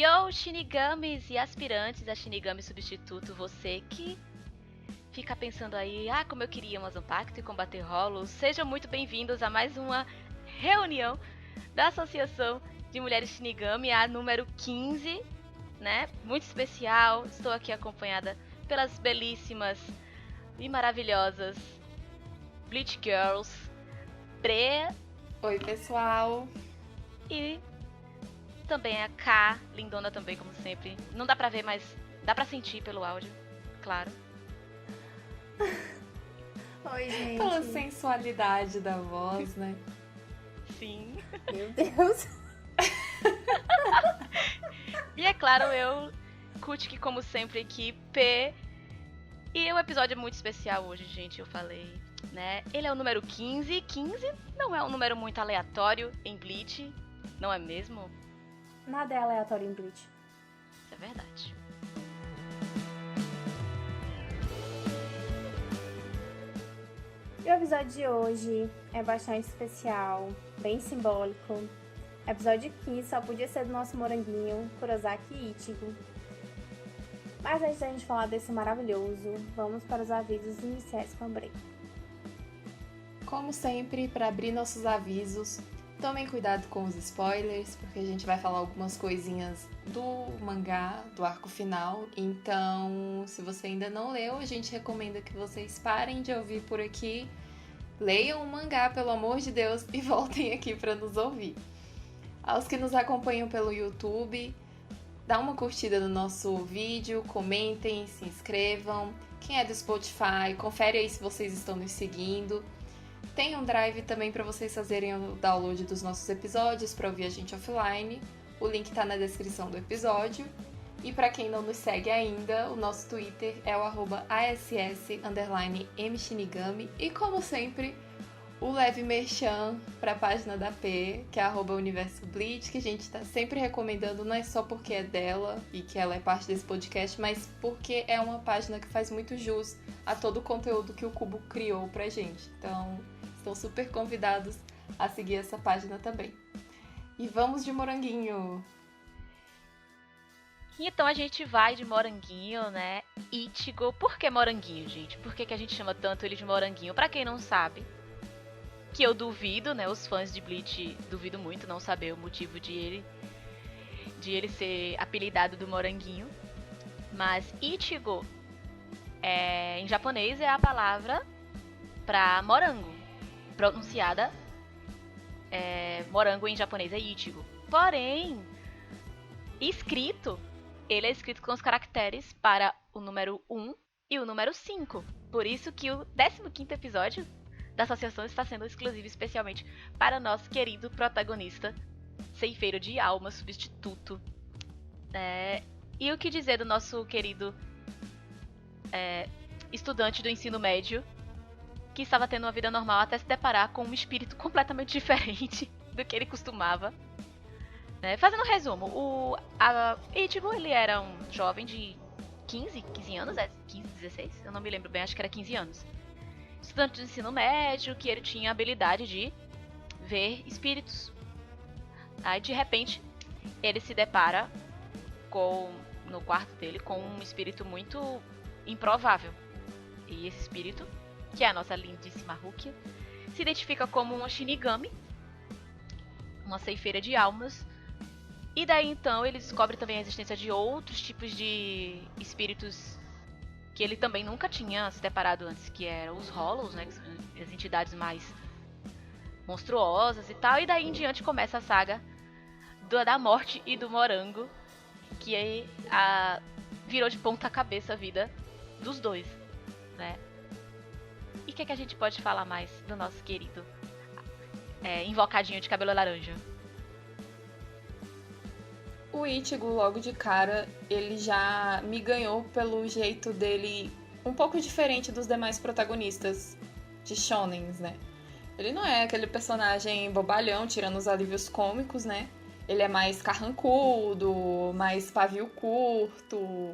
Yo, Shinigamis e aspirantes a Shinigami substituto, você que fica pensando aí, como eu queria um Zanpakuto e combater Hollow, sejam muito bem-vindos a mais uma reunião da Associação de Mulheres Shinigami, a número 15, né? Muito especial, estou aqui acompanhada pelas belíssimas e maravilhosas Bleach Girls, Bre. Oi, pessoal. E também a K, lindona também, como sempre. Não dá pra ver, mas dá pra sentir pelo áudio, claro. Oi, gente. Pela sensualidade da voz, né? Sim. Meu Deus. E é claro, eu, Kutik, como sempre, aqui, P. E o episódio é muito especial hoje, gente, eu falei, né? Ele é o número 15. 15 não é um número muito aleatório em Bleach, não é mesmo? Nada é aleatório em Bleach. Isso é verdade. E o episódio de hoje é bastante especial, bem simbólico. Episódio 15 só podia ser do nosso moranguinho, Kurosaki Ichigo. Mas antes da gente falar desse maravilhoso, vamos para os avisos iniciais com a Bray. Como sempre, para abrir nossos avisos, tomem cuidado com os spoilers, porque a gente vai falar algumas coisinhas do mangá, do arco final. Então, se você ainda não leu, a gente recomenda que vocês parem de ouvir por aqui, leiam o mangá, pelo amor de Deus, e voltem aqui para nos ouvir. Aos que nos acompanham pelo YouTube, dá uma curtida no nosso vídeo, comentem, se inscrevam. Quem é do Spotify, confere aí se vocês estão nos seguindo. Tem um drive também para vocês fazerem o download dos nossos episódios para ouvir a gente offline. O link está na descrição do episódio. E para quem não nos segue ainda, o nosso Twitter é o @ass_mshinigami. E como sempre, o leve merchan para a página da P, que é @universo Bleach, que a gente está sempre recomendando, não é só porque é dela e que ela é parte desse podcast, mas porque é uma página que faz muito jus a todo o conteúdo que o Cubo criou pra gente. Então, estão super convidados a seguir essa página também. E vamos de moranguinho! Então a gente vai de moranguinho, né? Ichigo. Por que moranguinho, gente? Por que a gente chama tanto ele de moranguinho? Pra quem não sabe, que eu duvido, né? Os fãs de Bleach duvido muito não saber o motivo de ele ser apelidado do moranguinho. Mas Ichigo, em japonês, é a palavra pra morango. Pronunciada, morango em japonês é Ichigo. Porém, escrito, ele é escrito com os caracteres para o número 1 e o número 5. Por isso que o 15º episódio da associação está sendo exclusivo especialmente para o nosso querido protagonista, ceifeiro de alma, substituto. E o que dizer do nosso querido estudante do ensino médio, que estava tendo uma vida normal até se deparar com um espírito completamente diferente do que ele costumava. Fazendo um resumo, o Ichigo, ele era um jovem de 15 anos, 15, 16? Eu não me lembro bem, acho que era 15 anos. Estudante de ensino médio, que ele tinha a habilidade de ver espíritos. Aí, de repente, ele se depara no quarto dele com um espírito muito improvável. E esse espírito, que é a nossa lindíssima Rukia, se identifica como uma Shinigami, uma ceifeira de almas. E daí, então, ele descobre também a existência de outros tipos de espíritos que ele também nunca tinha se deparado antes, que eram os Hollows, né, que são as entidades mais monstruosas e tal. E daí em diante começa a saga da morte e do morango, que aí virou de ponta cabeça a vida dos dois, né? E o que a gente pode falar mais do nosso querido invocadinho de cabelo laranja? O Ichigo, logo de cara, ele já me ganhou pelo jeito dele um pouco diferente dos demais protagonistas de shonens, né? Ele não é aquele personagem bobalhão, tirando os alívios cômicos, né? Ele é mais carrancudo, mais pavio curto.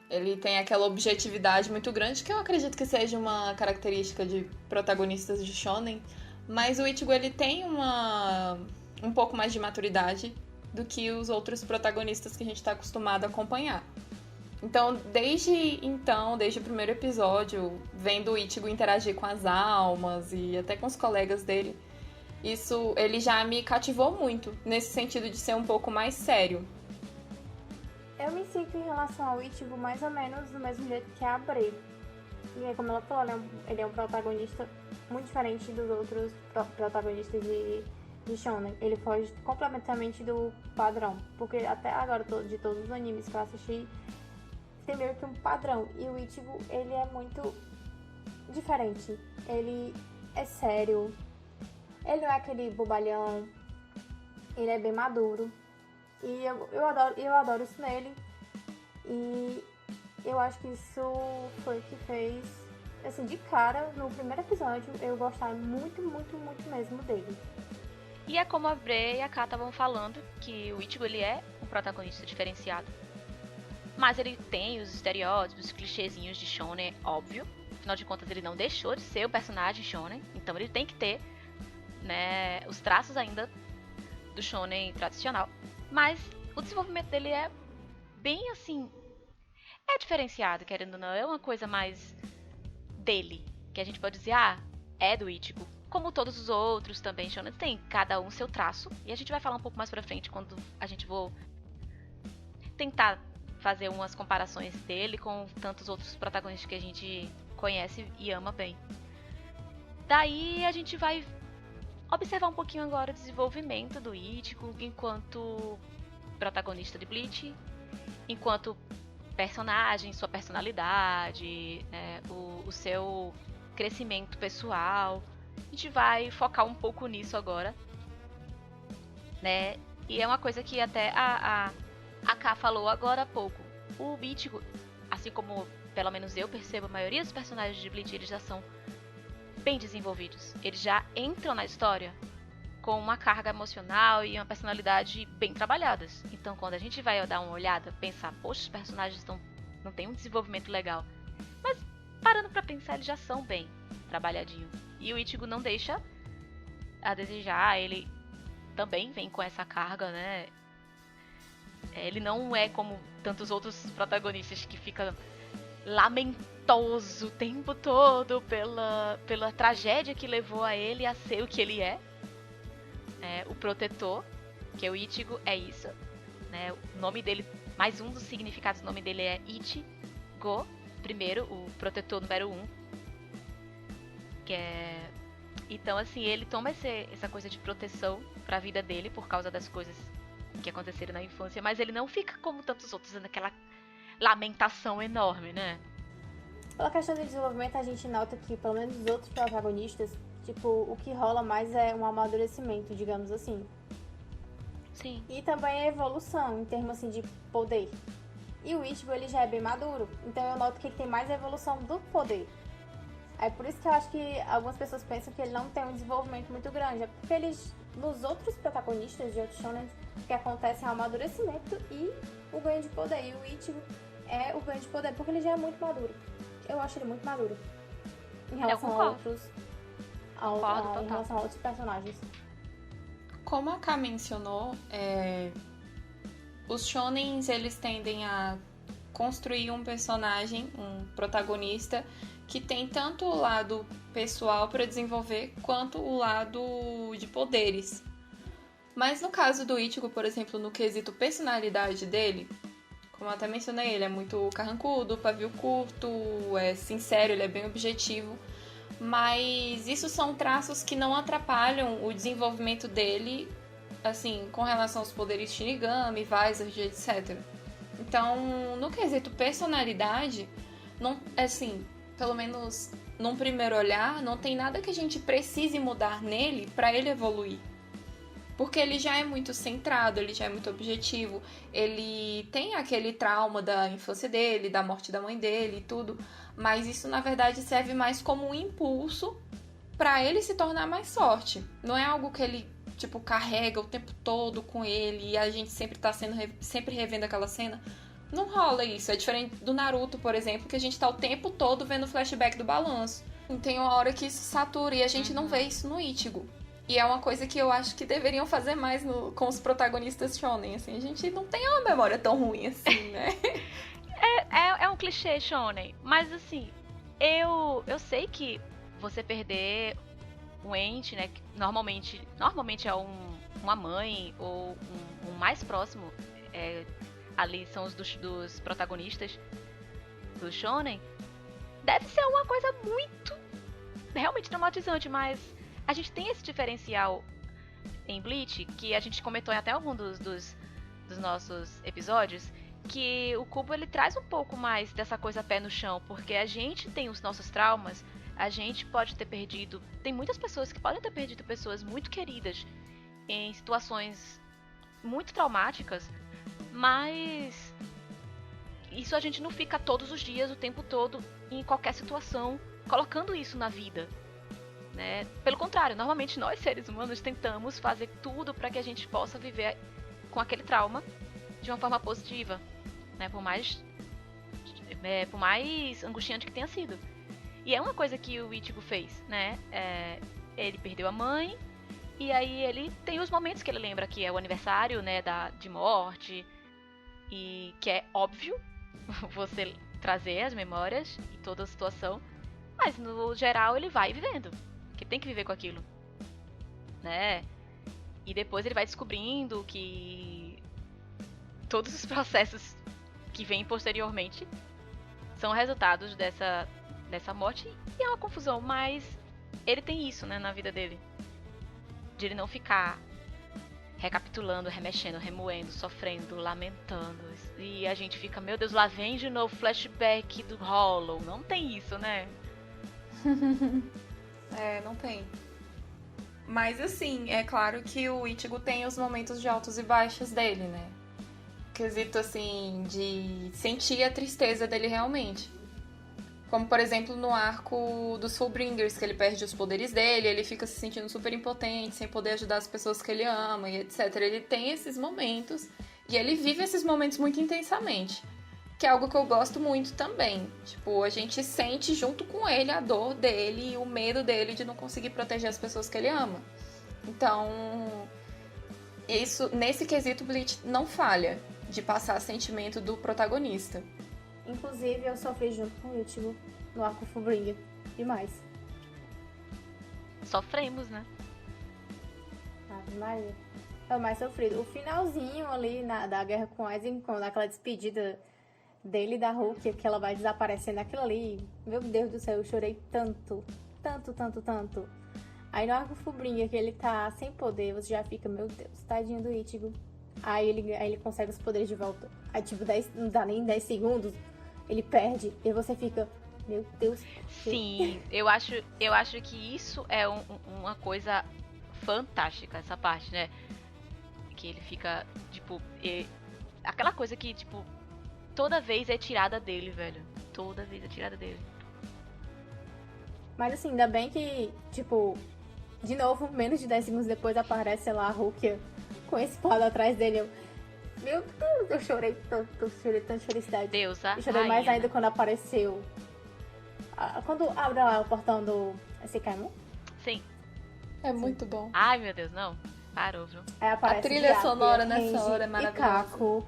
Ele tem aquela objetividade muito grande, que eu acredito que seja uma característica de protagonistas de shonen. Mas o Ichigo, ele tem um pouco mais de maturidade do que os outros protagonistas que a gente tá acostumado a acompanhar. Então, desde o primeiro episódio, vendo o Ichigo interagir com as almas e até com os colegas dele, isso, ele já me cativou muito, nesse sentido de ser um pouco mais sério. Eu me sinto em relação ao Ichigo mais ou menos do mesmo jeito que a Bray. E aí, como ela falou, ele é um protagonista muito diferente dos outros protagonistas de Shonen. Ele foge completamente do padrão. Porque até agora, de todos os animes que eu assisti, tem meio que um padrão. E o Ichigo, ele é muito diferente. Ele é sério. Ele não é aquele bobalhão. Ele é bem maduro. E eu adoro isso nele. E eu acho que isso foi o que fez, assim, de cara, no primeiro episódio, eu gostar muito, muito, muito mesmo dele. E é como a Bray e a Ká estavam falando, que o Ichigo, ele é um protagonista diferenciado. Mas ele tem os estereótipos, os clichêzinhos de shonen, óbvio. Afinal de contas, ele não deixou de ser o personagem shonen. Então ele tem que ter, né, os traços ainda do shonen tradicional. Mas o desenvolvimento dele é bem assim... É diferenciado, querendo ou não. É uma coisa mais dele. Que a gente pode dizer, é do Ichigo. Como todos os outros também, shonen, tem cada um seu traço. E a gente vai falar um pouco mais pra frente quando a gente for tentar fazer umas comparações dele com tantos outros protagonistas que a gente conhece e ama bem. Daí a gente vai observar um pouquinho agora o desenvolvimento do Ichigo enquanto protagonista de Bleach, enquanto personagem, sua personalidade, né, o seu crescimento pessoal. A gente vai focar um pouco nisso agora, né? E é uma coisa que até a Ká falou agora há pouco. O Ichigo, assim como pelo menos eu percebo, a maioria dos personagens de Bleach, eles já são bem desenvolvidos. Eles já entram na história com uma carga emocional e uma personalidade bem trabalhadas. Então, quando a gente vai dar uma olhada, pensar, poxa, os personagens não têm um desenvolvimento legal. Mas, parando pra pensar, eles já são bem trabalhadinhos. E o Ichigo não deixa a desejar, ele também vem com essa carga, né? Ele não é como tantos outros protagonistas que fica lamentoso o tempo todo pela tragédia que levou a ele a ser o que ele é. O protetor, que é o Ichigo, é isso. Né? O nome dele, mais um dos significados do nome dele é Ichigo, primeiro, o protetor número 1. Que é... Então, assim, ele toma essa coisa de proteção pra vida dele por causa das coisas que aconteceram na infância, mas ele não fica como tantos outros, naquela lamentação enorme, né? Pela questão de desenvolvimento, a gente nota que, pelo menos os outros protagonistas, tipo, o que rola mais é um amadurecimento, digamos assim. Sim. E também a evolução, em termos assim de poder. E o Ichigo, ele já é bem maduro, então eu noto que ele tem mais evolução do poder. É por isso que eu acho que algumas pessoas pensam que ele não tem um desenvolvimento muito grande. É porque eles, nos outros protagonistas de outros shonen, o que acontece é o amadurecimento e o ganho de poder. E o Ichigo é o ganho de poder, porque ele já é muito maduro. Eu acho ele muito maduro. Em relação a outros. Em relação a outros personagens. Como a Ká mencionou, os shonens, eles tendem a construir um personagem, um protagonista, que tem tanto o lado pessoal para desenvolver, quanto o lado de poderes. Mas no caso do Ichigo, por exemplo, no quesito personalidade dele, como eu até mencionei, ele é muito carrancudo, pavio curto, é sincero, ele é bem objetivo. Mas isso são traços que não atrapalham o desenvolvimento dele, assim, com relação aos poderes Shinigami, Vizard, etc. Então, no quesito personalidade, não, assim, pelo menos num primeiro olhar, não tem nada que a gente precise mudar nele para ele evoluir. Porque ele já é muito centrado, ele já é muito objetivo, ele tem aquele trauma da infância dele, da morte da mãe dele e tudo, mas isso na verdade serve mais como um impulso para ele se tornar mais forte. Não é algo que ele, tipo, carrega o tempo todo com ele e a gente sempre tá sempre revendo aquela cena. Não rola isso. É diferente do Naruto, por exemplo, que a gente tá o tempo todo vendo o flashback do balanço. Tem uma hora que isso satura e a gente não vê isso no Ichigo. E é uma coisa que eu acho que deveriam fazer mais com os protagonistas shonen, assim. A gente não tem uma memória tão ruim assim, né? É um clichê shonen, mas assim, eu sei que você perder um ente, né, que normalmente é uma mãe ou um mais próximo, ali são os dos protagonistas do shonen, deve ser uma coisa muito realmente traumatizante, mas a gente tem esse diferencial em Bleach, que a gente comentou em até algum dos nossos episódios, que o Kubo ele traz um pouco mais dessa coisa pé no chão, porque a gente tem os nossos traumas, a gente pode ter perdido, tem muitas pessoas que podem ter perdido pessoas muito queridas em situações muito traumáticas, mas isso a gente não fica todos os dias, o tempo todo, em qualquer situação, colocando isso na vida, né? Pelo contrário, normalmente nós seres humanos tentamos fazer tudo para que a gente possa viver com aquele trauma de uma forma positiva, né? Por mais angustiante que tenha sido. E é uma coisa que o Ichigo fez, né? Ele perdeu a mãe, e aí ele tem os momentos que ele lembra que é o aniversário, né, de morte, e que é óbvio você trazer as memórias e toda a situação, mas no geral ele vai vivendo, que tem que viver com aquilo, né? E depois ele vai descobrindo que todos os processos que vêm posteriormente são resultados dessa morte, e é uma confusão, mas ele tem isso, né, na vida dele, de ele não ficar recapitulando, remexendo, remoendo, sofrendo, lamentando, e a gente fica, meu Deus, lá vem de novo flashback do Hollow. Não tem isso, né? Não tem. Mas assim, é claro que o Ichigo tem os momentos de altos e baixos dele, né? Quesito assim, de sentir a tristeza dele realmente. Como, por exemplo, no arco dos Fullbringers, que ele perde os poderes dele, ele fica se sentindo super impotente, sem poder ajudar as pessoas que ele ama e etc. Ele tem esses momentos, e ele vive esses momentos muito intensamente. Que é algo que eu gosto muito também. Tipo, a gente sente junto com ele a dor dele e o medo dele de não conseguir proteger as pessoas que ele ama. Então, isso, nesse quesito, Bleach não falha de passar sentimento do protagonista. Inclusive, eu sofri junto com o Ichigo no arco Fullbringer. Demais. Sofremos, né? Ave Maria. É o mais sofrido. O finalzinho ali da guerra com Aizen, quando aquela despedida dele e da Rukia, que ela vai desaparecendo, aquilo ali, meu Deus do céu, eu chorei tanto. Tanto, tanto, tanto. Aí no arco Fullbringer, que ele tá sem poder, você já fica, meu Deus, tadinho do Ichigo. Aí ele consegue os poderes de volta. Aí tipo, não dá nem 10 segundos, ele perde, e você fica, meu Deus. Sim, eu acho que isso é uma coisa fantástica, essa parte, né? Que ele fica, tipo, aquela coisa que, tipo, toda vez é tirada dele, velho. Toda vez é tirada dele. Mas assim, ainda bem que, tipo, de novo, menos de 10 segundos depois aparece, sei lá, a Rukia com a espada atrás dele. Meu Deus, eu chorei tanto de felicidade. Deus, eu chorei mais ainda quando apareceu. Quando abre lá o portão do Seikaimon. Sim. É muito bom. Ai, meu Deus, não. Parou, viu? Aí aparece A trilha Byakuya, sonora nessa Renji, hora é maravilhosa. Ikaku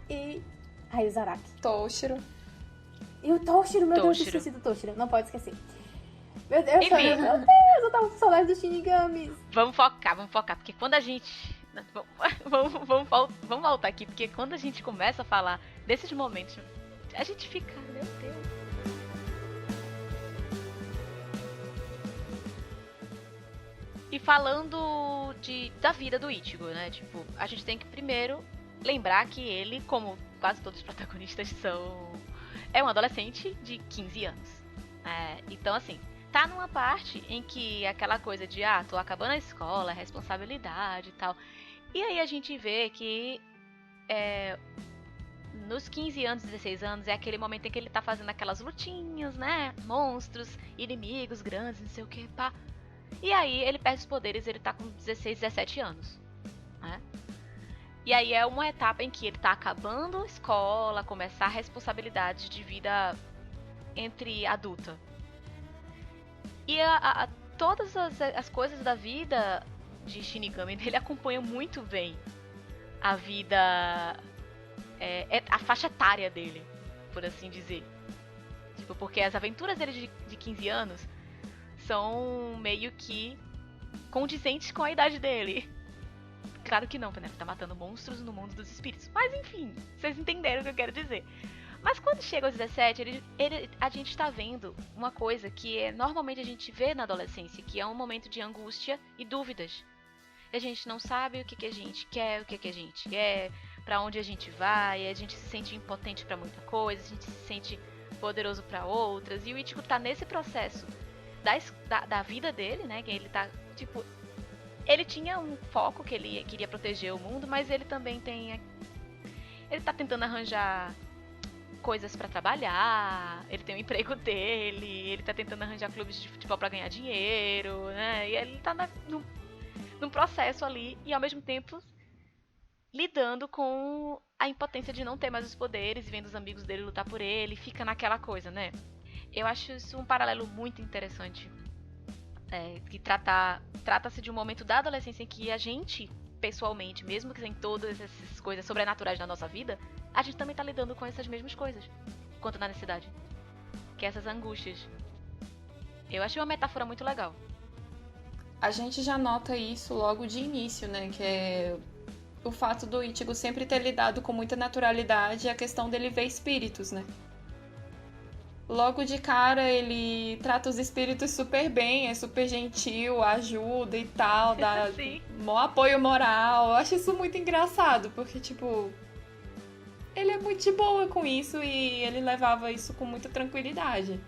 e Hayuzaraki. Toshiro. E o Toshiro, meu Deus, eu esqueci do Toshiro. Não pode esquecer. Meu Deus, eu tava com saudade dos Shinigamis. Vamos focar, porque quando a gente... Vamos voltar aqui, porque quando a gente começa a falar desses momentos, a gente fica, meu Deus. E falando da vida do Ichigo, né? Tipo, a gente tem que primeiro lembrar que ele, como quase todos os protagonistas é um adolescente de 15 anos. Então, assim, tá numa parte em que aquela coisa de, tô acabando a escola, responsabilidade e tal. E aí a gente vê que nos 15 anos, 16 anos, é aquele momento em que ele tá fazendo aquelas lutinhas, né? Monstros, inimigos grandes, não sei o que, pá. E aí ele perde os poderes, ele tá com 16, 17 anos, né? E aí é uma etapa em que ele tá acabando a escola, começar a responsabilidade de vida entre adulta. E todas as coisas da vida de Shinigami, ele acompanha muito bem a vida, a faixa etária dele, por assim dizer. Tipo, porque as aventuras dele de 15 anos são meio que condizentes com a idade dele. Claro que não, né? Ele tá matando monstros no mundo dos espíritos. Mas enfim, vocês entenderam o que eu quero dizer. Mas quando chega aos 17, a gente tá vendo uma coisa que normalmente a gente vê na adolescência, que é um momento de angústia e dúvidas. E a gente não sabe o que a gente quer, o que a gente é, pra onde a gente vai, a gente se sente impotente pra muita coisa, a gente se sente poderoso pra outras. E o Ichigo tá nesse processo da vida dele, né? Que ele tá, tipo... Ele tinha um foco que ele queria proteger o mundo, mas ele também tem... Ele tá tentando arranjar coisas pra trabalhar, ele tem o emprego dele, ele tá tentando arranjar clubes de futebol pra ganhar dinheiro, né? E ele tá num processo ali e ao mesmo tempo lidando com a impotência de não ter mais os poderes, vendo os amigos dele lutar por ele, fica naquela coisa, né? Eu acho isso um paralelo muito interessante. Que trata-se de um momento da adolescência em que a gente, pessoalmente, mesmo que sem todas essas coisas sobrenaturais na nossa vida, a gente também tá lidando com essas mesmas coisas, quanto na necessidade. Que é essas angústias. Eu achei uma metáfora muito legal. A gente já nota isso logo de início, né? Que é o fato do Ichigo sempre ter lidado com muita naturalidade e a questão dele ver espíritos, né? Logo de cara, ele trata os espíritos super bem, é super gentil, ajuda e tal, dá mó apoio moral. Eu acho isso muito engraçado, porque, tipo, ele é muito de boa com isso e ele levava isso com muita tranquilidade.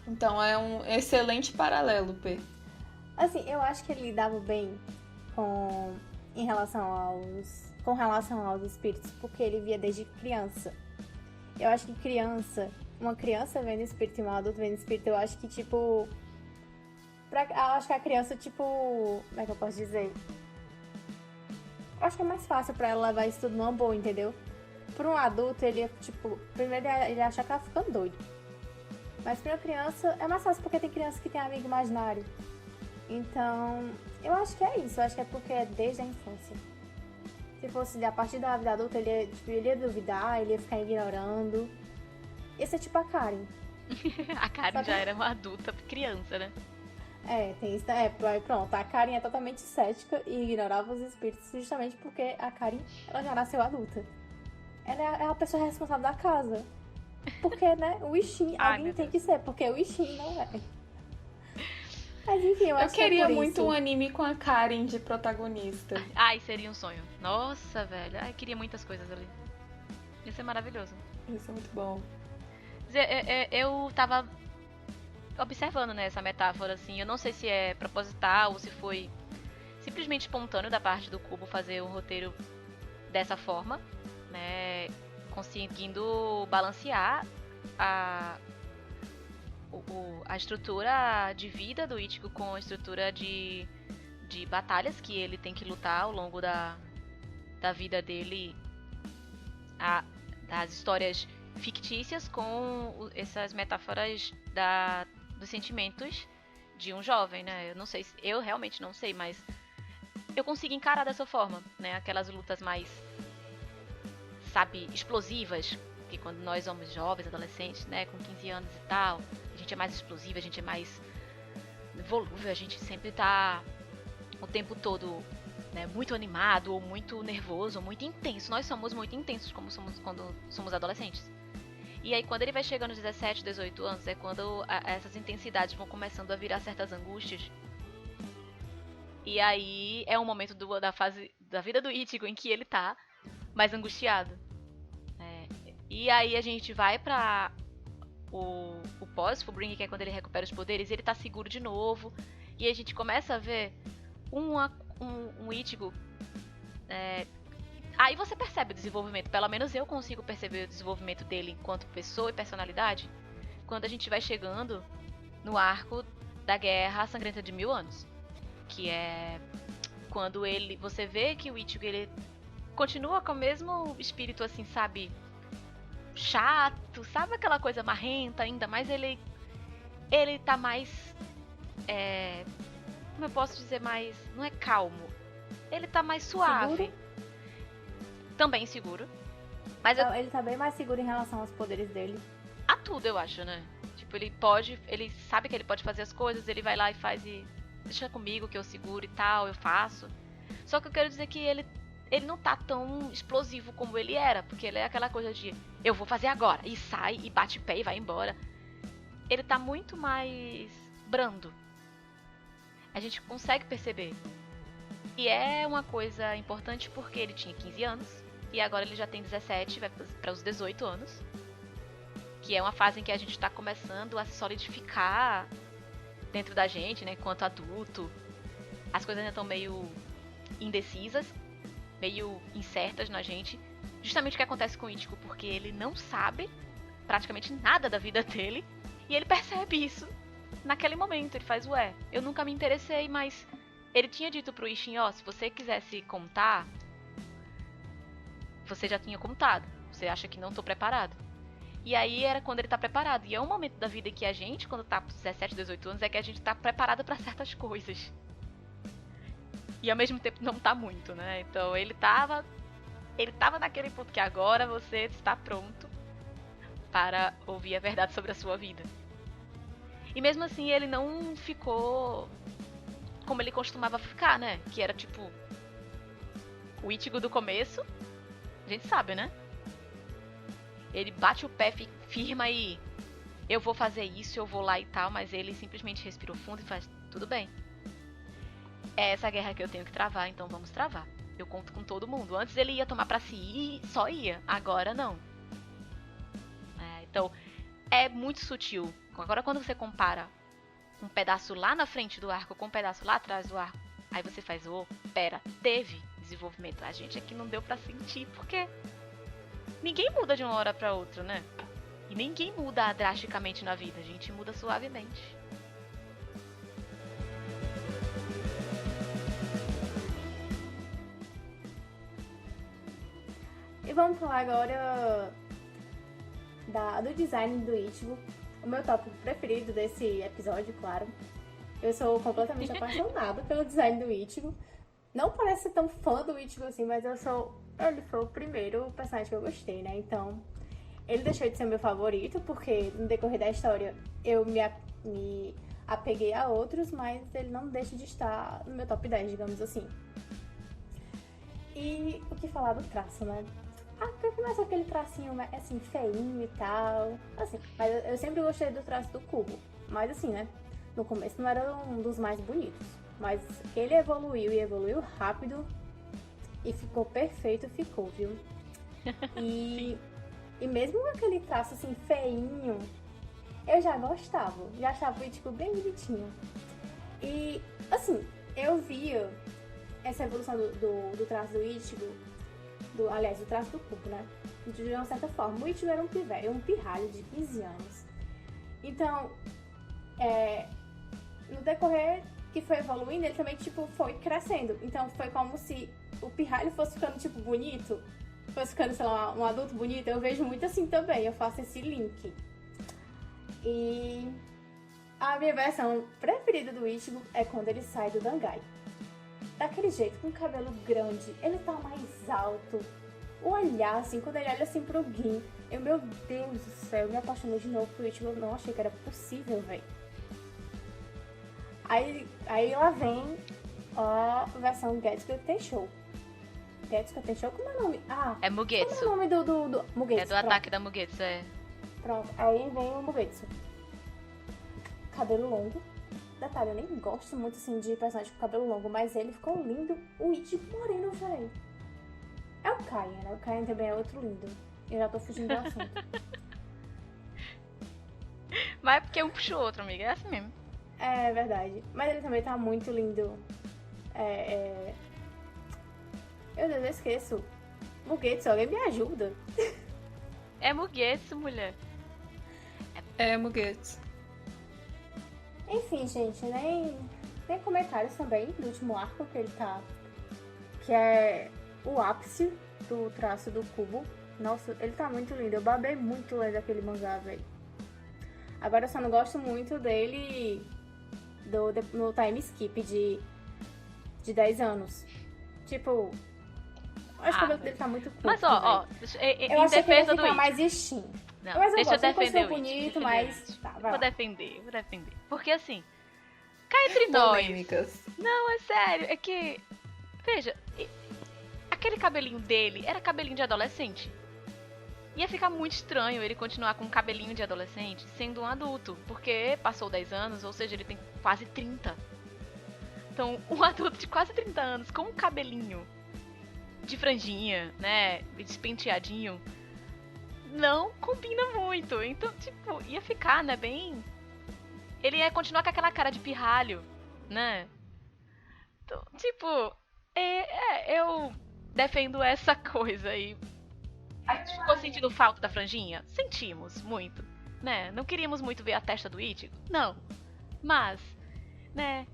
Então é um excelente paralelo, P. Assim, eu acho que ele lidava bem com relação aos espíritos, porque ele via desde criança. Eu acho que uma criança vendo espírito e um adulto vendo espírito, eu acho que, tipo... eu acho que a criança, tipo... Como é que eu posso dizer? Eu acho que é mais fácil pra ela levar isso tudo numa boa, entendeu? Pra um adulto, ele, tipo... Primeiro, ele acha que ela fica ficando doido. Mas pra uma criança, é mais fácil porque tem criança que tem amigo imaginário. Então, eu acho que é isso. Eu acho que é porque é desde a infância. Se fosse a partir da vida adulta, ele ia duvidar, ele ia ficar ignorando. Esse é tipo a Karen. A Karen já era uma adulta criança, né? Tem isso. Pronto. A Karen é totalmente cética e ignorava os espíritos justamente porque a Karen, ela já nasceu adulta. Ela é a pessoa responsável da casa. Porque, né, o Ishin, alguém tem que ser, porque o Ishin não é. Mas enfim, eu acho que queria muito um anime com a Karen de protagonista. Ai, seria um sonho. Nossa, velho. Ai, queria muitas coisas ali. Ia ser maravilhoso. Isso é muito bom. Eu tava observando, né, essa metáfora, assim. Eu não sei se é proposital ou se foi simplesmente espontâneo da parte do Kubo fazer um roteiro dessa forma, né, conseguindo balancear a estrutura de vida do Ichigo com a estrutura de batalhas que ele tem que lutar ao longo da vida dele, das histórias fictícias com essas metáforas dos sentimentos de um jovem, né? Eu não sei, eu realmente não sei, mas eu consigo encarar dessa forma, né? Aquelas lutas mais, sabe, explosivas, que quando nós somos jovens, adolescentes, né, com 15 anos e tal, a gente é mais explosiva, a gente é mais volúvel, a gente sempre tá o tempo todo, né, muito animado, ou muito nervoso, ou muito intenso. Nós somos muito intensos quando somos adolescentes. E aí quando ele vai chegando aos 17, 18 anos, é quando essas intensidades vão começando a virar certas angústias. E aí é um momento da fase da vida do Ichigo em que ele tá mais angustiado. E aí a gente vai pra o pós-Fullbring, que é quando ele recupera os poderes, e ele tá seguro de novo. E a gente começa a ver um Ichigo. Aí você percebe o desenvolvimento, pelo menos eu consigo perceber o desenvolvimento dele enquanto pessoa e personalidade, quando a gente vai chegando no arco da Guerra Sangrenta de 1000 Anos. Que é quando você vê que o Ichigo, ele continua com o mesmo espírito, assim, sabe, chato, sabe aquela coisa marrenta ainda, mas ele tá mais Como eu posso dizer, mais... Não é calmo. Ele tá mais suave. Seguro? Também seguro. Mas Ele tá bem mais seguro em relação aos poderes dele. a tudo, eu acho, né? Tipo, ele sabe que ele pode fazer as coisas, ele vai lá e faz e deixa comigo que eu seguro e tal, eu faço. Só que eu quero dizer que ele não tá tão explosivo como ele era, porque ele é aquela coisa de eu vou fazer agora, e sai, e bate pé e vai embora. Ele tá muito mais brando. A gente consegue perceber. E é uma coisa importante porque ele tinha 15 anos, e agora ele já tem 17, vai para os 18 anos. Que é uma fase em que a gente tá começando a se solidificar dentro da gente, né, enquanto adulto. As coisas ainda estão meio indecisas, meio incertas na gente. Justamente o que acontece com o Ichigo, porque ele não sabe praticamente nada da vida dele, e ele percebe isso naquele momento. Ele faz, ué, eu nunca me interessei, mas ele tinha dito pro Ishin, ó, se você quisesse contar, você já tinha contado. Você acha que não tô preparado. E aí era quando ele tá preparado. E é um momento da vida que a gente, quando tá com 17, 18 anos, é que a gente tá preparado pra certas coisas. E ao mesmo tempo não tá muito, né? Então ele tava naquele ponto que agora você está pronto para ouvir a verdade sobre a sua vida. E mesmo assim ele não ficou como ele costumava ficar, né? Que era tipo o Ichigo do começo, a gente sabe, né? Ele bate o pé, firma e eu vou fazer isso, eu vou lá e tal, mas ele simplesmente respirou fundo e faz, tudo bem. É essa guerra que eu tenho que travar, então vamos travar. Eu conto com todo mundo. Antes ele ia tomar pra si e só ia, agora não. Então, é muito sutil. Agora quando você compara um pedaço lá na frente do arco com um pedaço lá atrás do arco, aí você faz, pera, teve desenvolvimento. A gente aqui não deu pra sentir, porque ninguém muda de uma hora pra outra, né? E ninguém muda drasticamente na vida, a gente muda suavemente. E vamos falar agora do design do Ichigo. O meu tópico preferido desse episódio, claro. Eu sou completamente apaixonada pelo design do Ichigo. Não parece ser tão fã do Ichigo assim, mas ele foi o primeiro personagem que eu gostei, né? Então, ele deixou de ser meu favorito, porque no decorrer da história eu me apeguei a outros, mas ele não deixa de estar no meu top 10, digamos assim. E o que falar do traço, né? Começa aquele tracinho assim, feinho e tal. Assim, mas eu sempre gostei do traço do Kubo. Mas assim, né? No começo não era um dos mais bonitos. Mas ele evoluiu e evoluiu rápido. E ficou perfeito, viu? E mesmo com aquele traço assim, feinho, eu já gostava. Já achava o Ichigo bem bonitinho. E assim, eu via essa evolução do traço do Ichigo. Aliás, do traço do Kubo, né? De uma certa forma. O Ichigo era um pirralho de 15 anos. Então, no decorrer que foi evoluindo, ele também, tipo, foi crescendo. Então, foi como se o pirralho fosse ficando, tipo, bonito. Fosse ficando, sei lá, um adulto bonito. Eu vejo muito assim também. Eu faço esse link. E a minha versão preferida do Ichigo é quando ele sai do Dangai. Daquele jeito, com o cabelo grande, ele tá mais alto. O olhar, assim, quando ele olha assim pro Gin, meu Deus do céu, eu me apaixonei de novo pro Ichigo, eu não achei que era possível, velho. Aí lá vem a versão Getsuka Tenshou. Getsuka Tenshou, como é o nome? É Mugetsu. Como é o nome do Mugetsu? É do ataque da Mugetsu, Pronto, aí vem o Mugetsu. Cabelo longo. Detalhe, eu nem gosto muito assim de personagem com cabelo longo, mas ele ficou lindo. O Ichigo moreno, velho. É o Kaia, né? O Kaia também é outro lindo. Eu já tô fugindo do assunto. Mas é porque um puxa o outro, amiga. É assim mesmo. É verdade. Mas ele também tá muito lindo. Meu Deus, eu esqueço. Mugetsu, alguém me ajuda. É Mugetsu, mulher. É Mugetsu. Enfim, gente, nem comentários também do último arco que ele tá. Que é o ápice do traço do Kubo. Nossa, ele tá muito lindo. Eu babei muito lendo aquele mangá, velho. Agora eu só não gosto muito dele no time skip de 10 anos. Tipo, eu acho que o cabelo dele tá muito curto. Mas ó, eu em achei que ele ia defesa do ficar It. mais Ishin. Não, Mas eu deixa eu gosto, ele defender continua o It. bonito, defender mas... o It. Tá, vai Vou lá. defender. Porque assim, cá entre nós. Polêmicas. Não, é sério, é que... Veja, aquele cabelinho dele era cabelinho de adolescente. Ia ficar muito estranho ele continuar com um cabelinho de adolescente sendo um adulto, porque passou 10 anos, ou seja, ele tem quase 30. Então, um adulto de quase 30 anos com um cabelinho de franjinha, né, despenteadinho, não combina muito. Então, tipo, ia ficar, né, bem... Ele ia continuar com aquela cara de pirralho, né? Então, tipo, eu defendo essa coisa aí. A gente ficou sentindo falta da franjinha? Sentimos muito, né? Não queríamos muito ver a testa do Ichigo? Não. Mas, né?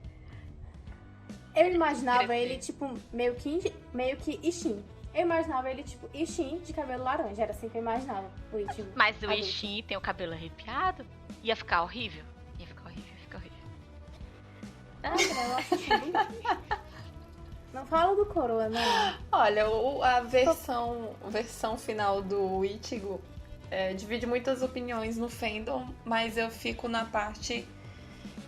Eu imaginava crescer. ele, tipo, meio que Ishin. Eu imaginava ele, tipo, Ishin de cabelo laranja. Era assim que eu imaginava o Ichigo. Mas o adulto. Ishin tem o cabelo arrepiado. Ia ficar horrível. Ia ficar horrível. Eu acho bonito. Não fala do Coroa, não. Olha, a versão final do Ichigo divide muitas opiniões no fandom, mas eu fico na parte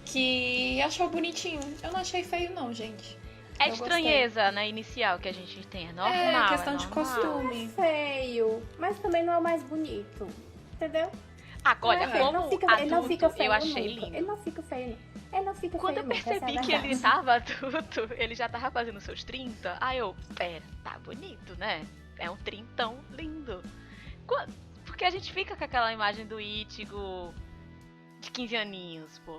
que achou bonitinho. Eu não achei feio não, gente. É Eu estranheza, né, inicial que a gente tem. É normal. É questão de normal. costume. Feio, mas também não é o mais bonito. Entendeu? Agora, Não é feio, como ele não fica adulto, feio eu achei nunca. lindo. Ele não fica feio, não. Ele não fica Quando feio eu nunca, essa é a percebi que verdade. ele tava adulto, ele já tava fazendo seus 30, aí eu, pera, tá bonito, né? É um trintão lindo. Porque a gente fica com aquela imagem do Ichigo de 15 aninhos, pô.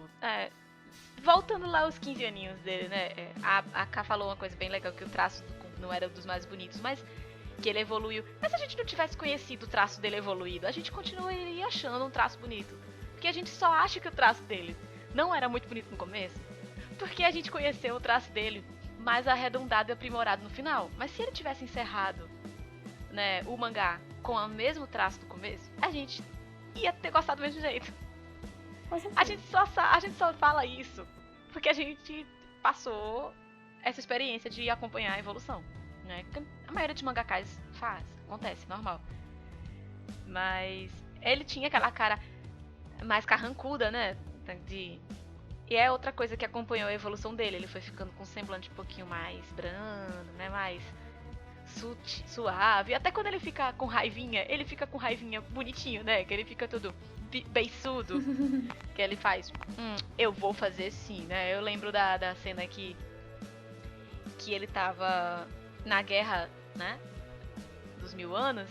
Voltando lá aos 15 aninhos dele, né? A Ká falou uma coisa bem legal, que o traço não era dos mais bonitos, mas que ele evoluiu. Mas se a gente não tivesse conhecido o traço dele evoluído, a gente continuaria achando um traço bonito. Porque a gente só acha que o traço dele não era muito bonito no começo, porque a gente conheceu o traço dele mais arredondado e aprimorado no final. Mas se ele tivesse encerrado, né, o mangá com o mesmo traço do começo, a gente ia ter gostado do mesmo jeito. A gente só fala isso porque a gente passou essa experiência de acompanhar a evolução, né? A maioria dos mangakás acontece, normal. Mas ele tinha aquela cara mais carrancuda, né? E é outra coisa que acompanhou a evolução dele. Ele foi ficando com um semblante um pouquinho mais brando, né? Mais suave. Até quando ele fica com raivinha, ele fica com raivinha bonitinho, né? Que ele fica todo beiçudo. Que ele faz, eu vou fazer sim, né? Eu lembro da cena que ele tava na guerra, né? Dos 1000 anos.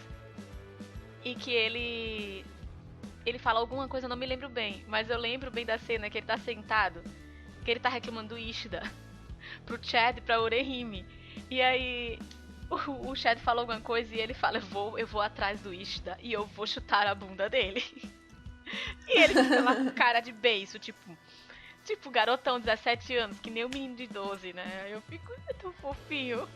E que ele fala alguma coisa, eu não me lembro bem, mas eu lembro bem da cena que ele tá sentado, que ele tá reclamando do Ishida pro Chad e pra Orihime. E aí o Chad fala alguma coisa e ele fala, eu vou atrás do Ishida e eu vou chutar a bunda dele. E ele fica lá com cara de beiço, tipo garotão de 17 anos, que nem o menino de 12, né? Eu fico tão fofinho.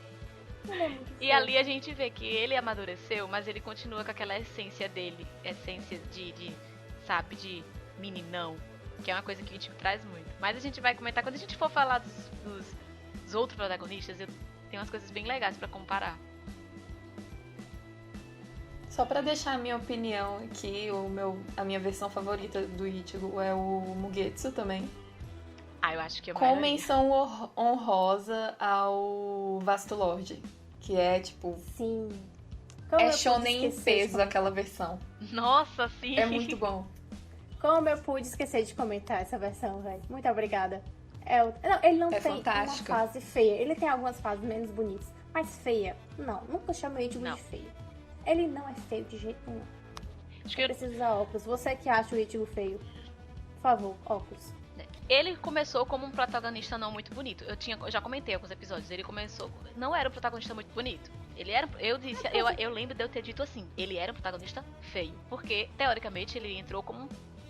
E ali a gente vê que ele amadureceu, mas ele continua com aquela essência dele. Essência de meninão. Que é uma coisa que o Ichigo traz muito. Mas a gente vai comentar, quando a gente for falar dos outros protagonistas, eu tenho umas coisas bem legais pra comparar. Só pra deixar a minha opinião aqui, a minha versão favorita do Ichigo é o Mugetsu também. Eu acho que é com menção honrosa ao Vasto Lorde, que é tipo... Sim. É shonen em peso aquela versão. Nossa, sim. É muito bom. Como eu pude esquecer de comentar essa versão, velho. Muito obrigada. Ele não tem fantástico. uma fase feia. Ele tem algumas fases menos bonitas. Mas feia, não. Nunca chamei de feio. Ele não é feio de jeito nenhum. Acho que eu preciso usar óculos. Você que acha o Ichigo feio, por favor, óculos. Ele começou como um protagonista não muito bonito. Eu já comentei alguns episódios. Ele começou... Não era um protagonista muito bonito. Ele era... Eu lembro de eu ter dito assim. Ele era um protagonista feio. Porque, teoricamente, ele entrou como...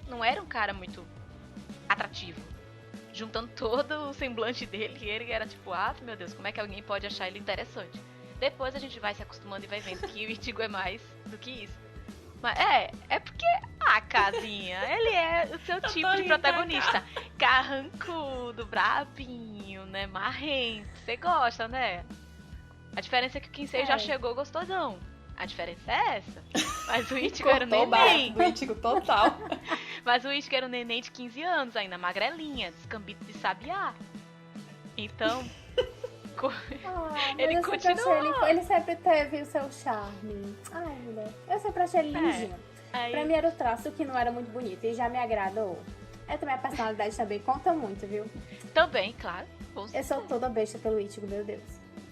Não era um cara muito atrativo. Juntando todo o semblante dele, ele era tipo... meu Deus, como é que alguém pode achar ele interessante? Depois a gente vai se acostumando e vai vendo que o Ichigo é mais do que isso. Mas é porque, casinha, ele é o seu tipo de protagonista. Carrancudo, brabinho, né? Marrento. Você gosta, né? A diferença é que o Kinsei já chegou gostosão. A diferença é essa. Mas o Ichigo era um neném. O Ichigo total. Mas o Ichigo era um neném de 15 anos ainda, magrelinha, descambito de sabiá. Então... ele continua. Ele sempre teve o seu charme. Ai, mulher. Eu sempre achei ele lindinho. Pra mim era o traço que não era muito bonito e já me agradou. Também a personalidade também conta muito, viu? Também, claro. Eu sou toda besta pelo Ichigo, meu Deus.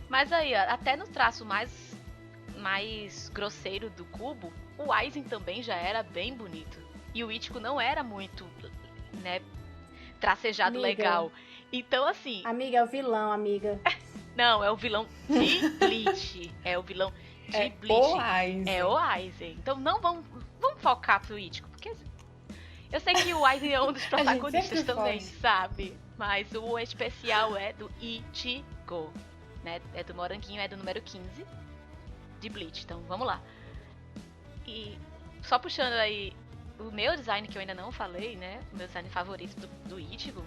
Mas aí, até no traço mais grosseiro do Kubo, o Aizen também já era bem bonito. E o Ichigo não era muito, né, tracejado legal. Então, assim... Amiga, é o vilão, amiga. Não, é o vilão de Bleach. É o vilão de Bleach. O Aizen. É o Aizen. Então não vamos focar pro Ichigo, porque eu sei que o Aizen é um dos protagonistas também, sabe? Mas o especial é do Ichigo, né? É do Moranguinho, é do número 15 de Bleach. Então vamos lá. E só puxando aí o meu design, que eu ainda não falei, né? O meu design favorito do Ichigo.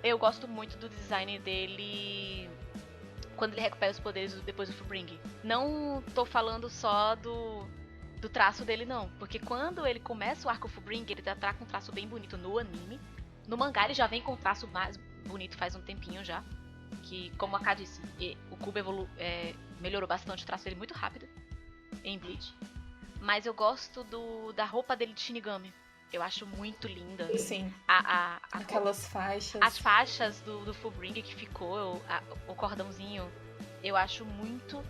Eu gosto muito do design dele quando ele recupera os poderes depois do Fullbring. Não tô falando só do traço dele, não. Porque quando ele começa o arco Fullbring, ele já tá com um traço bem bonito no anime. No mangá ele já vem com um traço mais bonito faz um tempinho já. Que, como a Ká disse, o Kubo melhorou bastante o traço dele muito rápido em Bleach. Mas eu gosto da roupa dele de Shinigami. Eu acho muito linda. Sim. Aquelas faixas. As faixas do Fullbring que ficou, o cordãozinho, eu acho muito...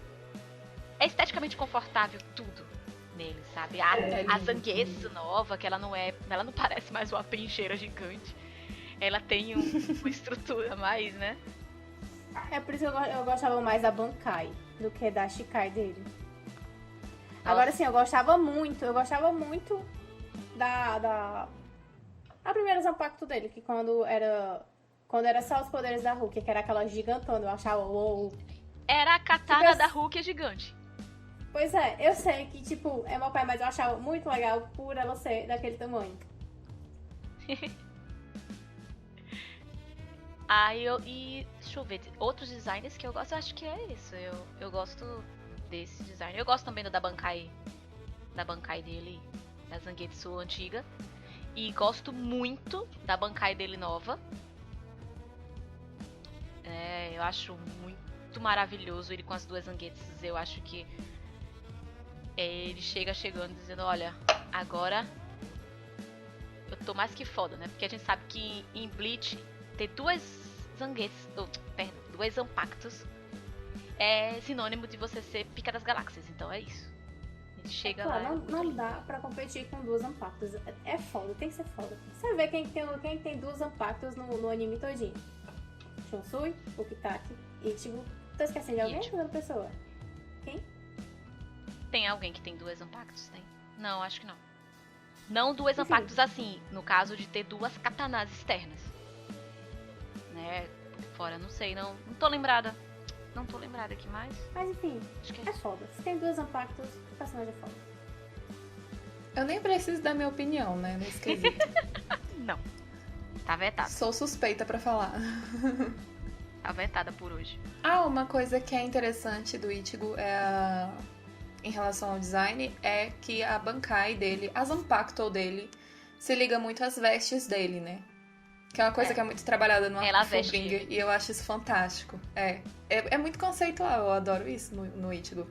É esteticamente confortável tudo nele, sabe? A Zangetsu nova, que ela não parece mais uma peixeira gigante. Ela tem uma estrutura mais, né? É por isso que eu gostava mais da Bankai do que da Shikai dele. Agora sim, eu gostava muito da primeira Zanpakuto dele, que quando era só os poderes da Rukia, que era aquela gigantona, eu achava uou. Era a katana da Rukia gigante. Pois é, eu sei que, tipo, é meu pai, mas eu achava muito legal por ela ser daquele tamanho. Deixa eu ver, outros designers que eu gosto, eu acho que é isso. Eu gosto desse design. Eu gosto também da Bankai dele, da Zangetsu antiga. E gosto muito da Bankai dele nova. Eu acho muito maravilhoso ele com as duas Zangetsus. Eu acho que ele chegando dizendo, olha, agora eu tô mais que foda, né? Porque a gente sabe que em Bleach ter duas Zanpakutos é sinônimo de você ser pica das galáxias. Então é isso. Ele chega lá. Não dá pra competir com duas Zanpakutos. É foda, tem que ser foda. Você vê quem tem duas Zanpakutos no anime todinho. Shunsui, Ukitake, Ichigo. Tô esquecendo de alguém ou outra pessoa? Quem? Tem alguém que tem duas Zanpakutos? Tem? Não, acho que não. Não duas Zanpakutos assim, no caso de ter duas katanas externas. Né? Fora, não sei, não tô lembrada. Não tô lembrada aqui mais. Mas enfim, acho que é foda. Se tem duas Zanpakutos, o personagem é foda. Eu nem preciso dar minha opinião, né, nesse quesito. Não. Tá vetada. Sou suspeita pra falar. Tá vetada por hoje. Uma coisa que é interessante do Ichigo em relação ao design é que a Bankai dele, a Zanpakuto dele, se liga muito às vestes dele, né? Que é uma coisa que é muito trabalhada no arco Fullbringer, e eu acho isso fantástico. É muito conceitual, eu adoro isso no Ichigo.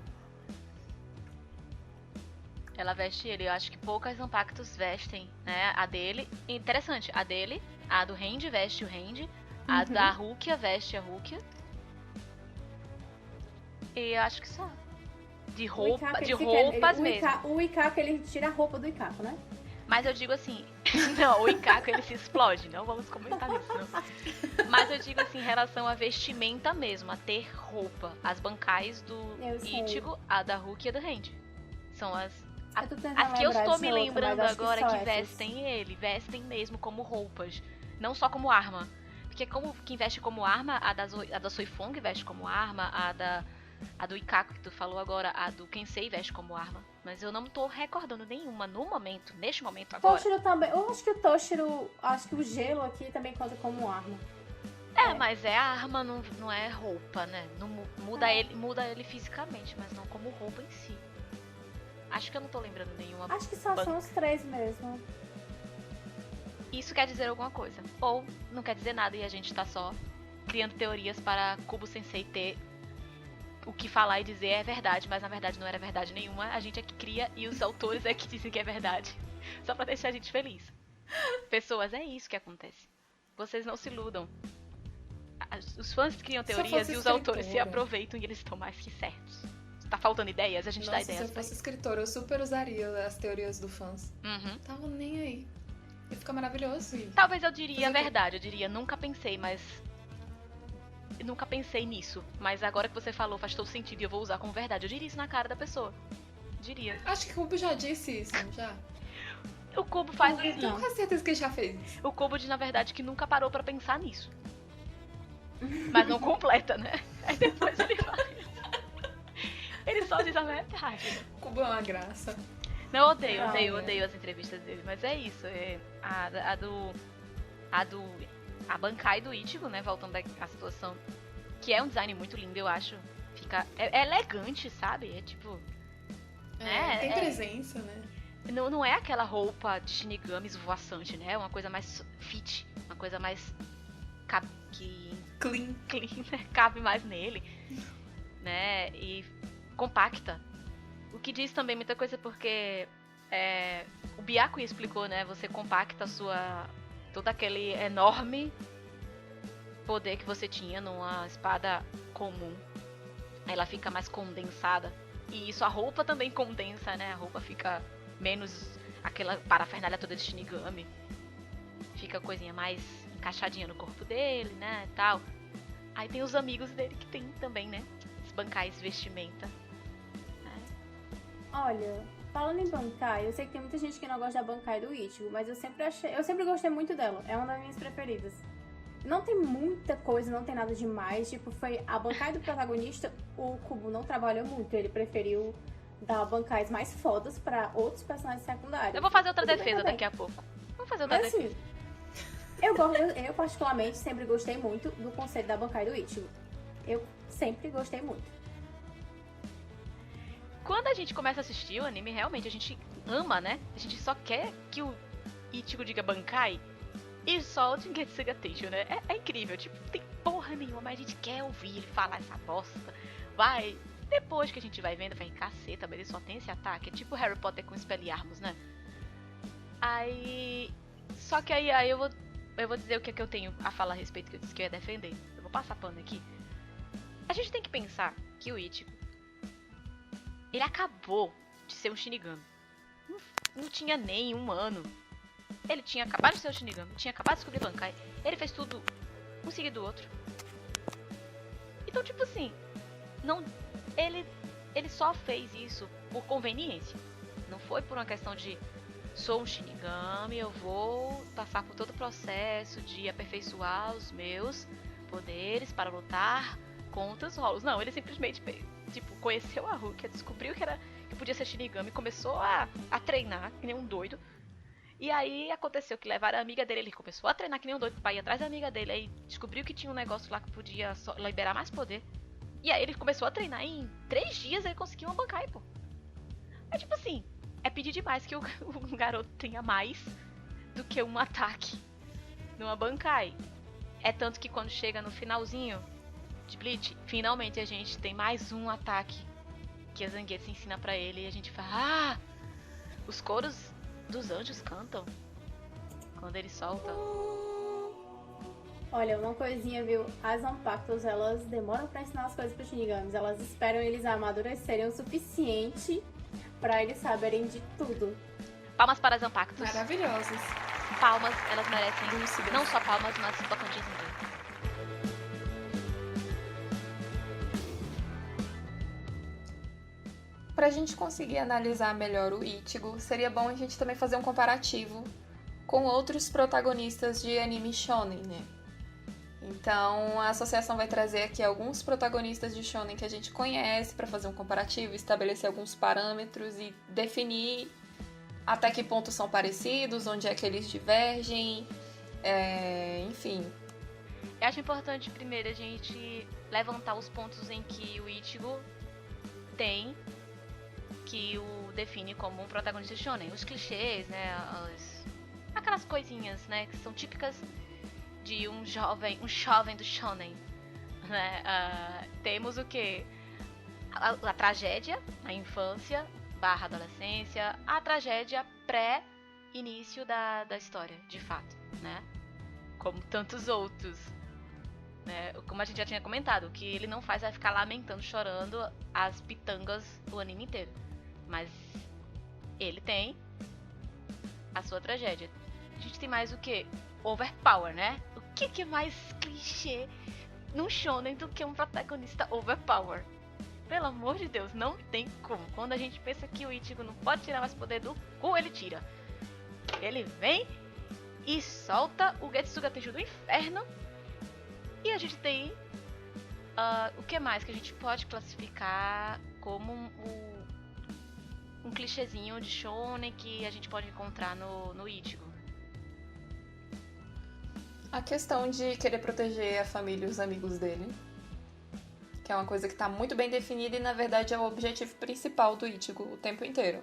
Ela veste ele, eu acho que poucas Zanpakutos vestem, né? A dele, interessante, a dele, a do Randy veste o Randy, a da Rukia veste a Rukia. E eu acho que só. De roupas mesmo. O Ikako, ele tira a roupa do Ikako, né? Mas eu digo assim, não, o Ikako ele se explode, não vamos comentar nisso, não. Mas eu digo assim, em relação à vestimenta mesmo, a ter roupa. As Bankais do Ichigo, a da Rukia e a do Randy. São as que eu estou me lembrando agora que vestem ele, vestem mesmo como roupas, não só como arma. Porque como quem veste como arma, a da Soifong veste como arma, a da A do Ikako, que tu falou agora, a do Kensei veste como arma. Mas eu não tô recordando nenhuma no momento, neste momento agora. Toshiro também. Eu acho que o Toshiro, acho que o gelo aqui também conta como arma. Mas é arma, não é roupa, né? Não muda ele fisicamente, mas não como roupa em si. Acho que eu não tô lembrando nenhuma. Acho que só são os 3 mesmo. Isso quer dizer alguma coisa. Ou não quer dizer nada e a gente tá só criando teorias para Kubo Sensei ter o que falar e dizer é verdade, mas na verdade não era verdade nenhuma. A gente é que cria e os autores é que dizem que é verdade. Só pra deixar a gente feliz. Pessoas, é isso que acontece. Vocês não se iludam. Os fãs criam teorias e os autores se aproveitam e eles estão mais que certos. Tá faltando ideias? A gente dá ideias. Se eu fosse escritora, eu super usaria as teorias do fãs. Tava nem aí. Ia ficar maravilhoso. Talvez eu diria a verdade. Eu diria, nunca pensei, mas... Nunca pensei nisso. Mas agora que você falou, faz todo sentido e eu vou usar como verdade. Eu diria isso na cara da pessoa. Diria. Acho que o Kubo já disse isso, já. O Kubo faz assim. Tenho quase certeza que ele já fez isso. O Kubo diz, na verdade, que nunca parou pra pensar nisso. Mas não completa, né? Aí depois ele fala isso. Ele só diz a verdade. O Kubo é uma graça. Não, eu odeio as entrevistas dele. Mas é isso. A Bankai do Ichigo, né? Voltando à situação. Que é um design muito lindo, eu acho. É elegante, sabe? É tipo... tem presença, né? Não é aquela roupa de Shinigami esvoaçante, né? É uma coisa mais fit. Uma coisa mais... Clean, né? Cabe mais nele. Né? E compacta. O que diz também muita coisa porque... o Byakuya explicou, né? Você compacta todo aquele enorme poder que você tinha numa espada comum. Ela fica mais condensada. E isso a roupa também condensa, né? A roupa fica menos aquela parafernália toda de Shinigami. Fica a coisinha mais encaixadinha no corpo dele, né? Tal. Aí tem os amigos dele que tem também, né? Os bancais vestimenta. Olha, falando em Bankai, eu sei que tem muita gente que não gosta da Bankai do Ichigo, mas eu sempre gostei muito dela. É uma das minhas preferidas. Não tem muita coisa, não tem nada demais. Tipo, foi a Bankai do protagonista, o Kubo não trabalhou muito. Ele preferiu dar bancais mais fodas pra outros personagens secundários. Eu vou fazer outra defesa daqui a pouco. Vamos fazer outra defesa. Eu particularmente sempre gostei muito do conceito da Bankai do Ichigo. Eu sempre gostei muito. Quando a gente começa a assistir o anime, realmente a gente ama, né? A gente só quer que o Ichigo diga Bankai e solte em Getsuga Teisho, né? É incrível, tipo, não tem porra nenhuma, mas a gente quer ouvir ele falar essa bosta. Vai... Depois que a gente vai vendo, vai caceta, mas ele só tem esse ataque. É tipo Harry Potter com Expelliarmus, né? Aí... Só que aí eu vou dizer o que é que eu tenho a falar a respeito, que eu disse que eu ia defender. Eu vou passar pano aqui. A gente tem que pensar que o Ichigo, ele acabou de ser um Shinigami. Não tinha nem um ano. Ele tinha acabado de ser um Shinigami, tinha acabado de descobrir Bankai. Ele fez tudo um seguido do outro. Então, tipo assim, não... Ele só fez isso por conveniência. Não foi por uma questão de sou um Shinigami, eu vou passar por todo o processo de aperfeiçoar os meus poderes para lutar contra os Hollows. Não, ele simplesmente conheceu a Rukia, descobriu que podia ser Shinigami, começou a treinar que nem um doido. E aí aconteceu que levaram a amiga dele, ele começou a treinar que nem um doido pra ir atrás da amiga dele, aí descobriu que tinha um negócio lá que podia liberar mais poder. E aí ele começou a treinar e em 3 dias ele conseguiu uma Bankai, pô. É tipo assim, é pedir demais que o garoto tenha mais do que um ataque numa Bankai. É tanto que quando chega no finalzinho de Bleach, finalmente a gente tem mais um ataque que a Zangetsu ensina pra ele e a gente fala, os coros dos anjos cantam quando ele solta. Olha, uma coisinha, viu? As Zanpakutos, elas demoram pra ensinar as coisas pros Shinigamis. Elas esperam eles amadurecerem o suficiente pra eles saberem de tudo. Palmas para as Zanpakutos. Maravilhosas. Palmas, elas merecem não só palmas, mas botões em dentro. Pra gente conseguir analisar melhor o Ichigo, seria bom a gente também fazer um comparativo com outros protagonistas de anime shonen, né? Então, a associação vai trazer aqui alguns protagonistas de shonen que a gente conhece para fazer um comparativo, estabelecer alguns parâmetros e definir até que ponto são parecidos, onde é que eles divergem, enfim. Eu acho importante primeiro a gente levantar os pontos em que o Ichigo tem, que o define como um protagonista shonen. Os clichês, né, aquelas coisinhas, né, que são típicas de um jovem do shonen, né? Temos o que? A tragédia na infância / adolescência, a tragédia pré-início da história, de fato, né? Como tantos outros, né? Como a gente já tinha comentado, o que ele não faz é ficar lamentando, chorando as pitangas do anime inteiro, mas ele tem a sua tragédia. A gente tem mais o que? Overpower, né? O que é mais clichê num shonen do que um protagonista overpower? Pelo amor de Deus, não tem como. Quando a gente pensa que o Ichigo não pode tirar mais poder do cu, ele tira. Ele vem e solta o Getsuga Tenchu do inferno. E a gente tem o que mais que a gente pode classificar como um clichêzinho de shonen que a gente pode encontrar no Ichigo. A questão de querer proteger a família e os amigos dele, que é uma coisa que está muito bem definida e, na verdade, é o objetivo principal do Ichigo o tempo inteiro.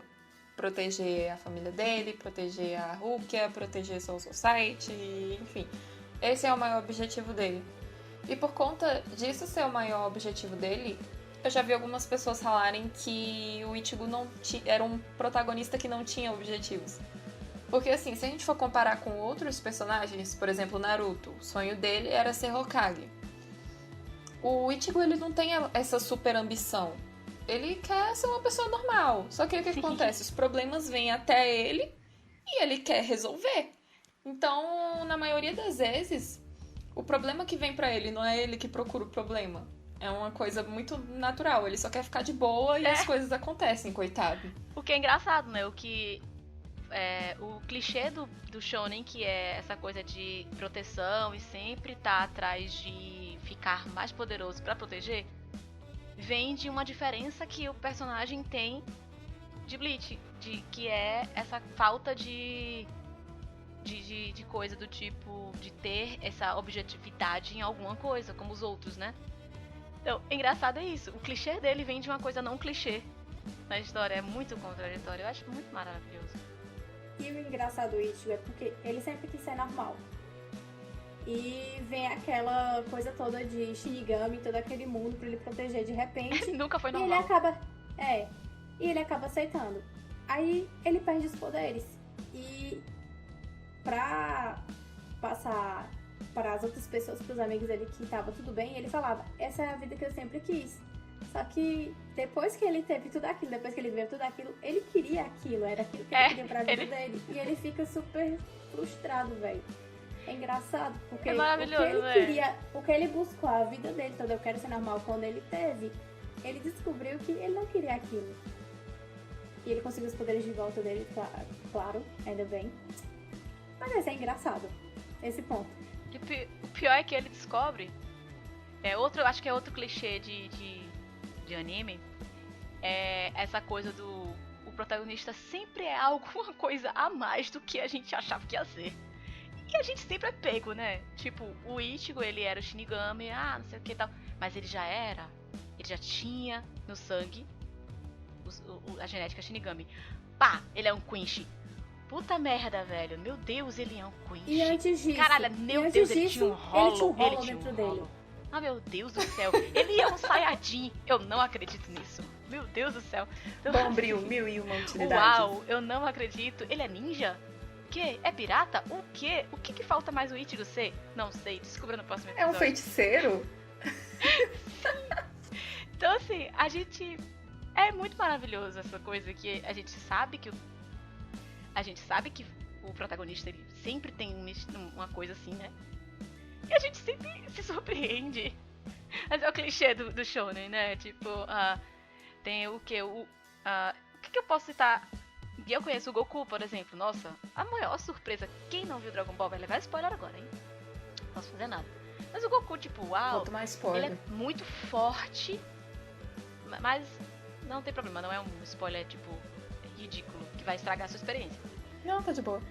Proteger a família dele, proteger a Rukia, proteger Soul Society, enfim. Esse é o maior objetivo dele. E por conta disso ser o maior objetivo dele, eu já vi algumas pessoas falarem que o Ichigo era um protagonista que não tinha objetivos. Porque, assim, se a gente for comparar com outros personagens, por exemplo, Naruto, o sonho dele era ser Hokage. O Ichigo, ele não tem essa super ambição. Ele quer ser uma pessoa normal. Só que o que acontece? Os problemas vêm até ele e ele quer resolver. Então, na maioria das vezes, o problema que vem pra ele não é ele que procura o problema. É uma coisa muito natural. Ele só quer ficar de boa e as coisas acontecem, coitado. O que é engraçado, né? O clichê do shonen, que é essa coisa de proteção e sempre tá atrás de ficar mais poderoso pra proteger, vem de uma diferença que o personagem tem de Bleach, que é essa falta de coisa do tipo de ter essa objetividade em alguma coisa, como os outros, né? Então, engraçado é isso. O clichê dele vem de uma coisa não clichê na história. É muito contraditório. Eu acho muito maravilhoso. E o engraçado do Ichigo é porque ele sempre quis ser normal. E vem aquela coisa toda de Shinigami, todo aquele mundo pra ele proteger de repente. Nunca foi e normal. ele acaba aceitando. Aí ele perde os poderes. E pra passar para as outras pessoas, pros amigos dele que tava tudo bem, ele falava, essa é a vida que eu sempre quis. Só que depois que ele teve tudo aquilo, depois que ele viu tudo aquilo, ele queria aquilo, era aquilo que ele queria pra vida dele. E ele fica super frustrado, velho. É engraçado, porque o que ele buscou, a vida dele toda, eu quero ser normal, quando ele teve, ele descobriu que ele não queria aquilo. E ele conseguiu os poderes de volta dele, claro, ainda bem. Mas esse é engraçado, esse ponto. O pior é que ele descobre, acho que é outro clichê de anime, é essa coisa o protagonista sempre é alguma coisa a mais do que a gente achava que ia ser. E a gente sempre é pego, né? Tipo, o Ichigo, ele era o Shinigami, não sei o que e tal. Mas ele já tinha no sangue a genética Shinigami. Pá, ele é um Quincy. Puta merda, velho. Meu Deus, ele é um Quincy. E antes disso... Caralho, meu Deus, ele tinha um rolo. Ele tinha um rolo dentro dele. Ah, meu Deus do céu. Ele é um Saiyajin. Eu não acredito nisso. Meu Deus do céu. Bombril, 1001 utilidades. Uau, eu não acredito. Ele é ninja? O quê? É pirata? O quê? O que falta mais o Ichigo ser? Não sei, descubra no próximo episódio. É um feiticeiro? Então, assim, a gente... É muito maravilhoso essa coisa que a gente sabe que o protagonista, ele sempre tem uma coisa assim, né? E a gente sempre se surpreende. Mas é o clichê do shonen, né? Tipo, tem o quê? O que eu posso citar? Eu conheço o Goku, por exemplo. Nossa, a maior surpresa. Quem não viu Dragon Ball vai levar spoiler agora, hein? Não posso fazer nada. Mas o Goku, tipo, uau, Vou tomar ele spoiler. é muito forte, mas não tem problema, não é um spoiler, tipo, ridículo, que vai estragar a sua experiência. Não, tá de boa.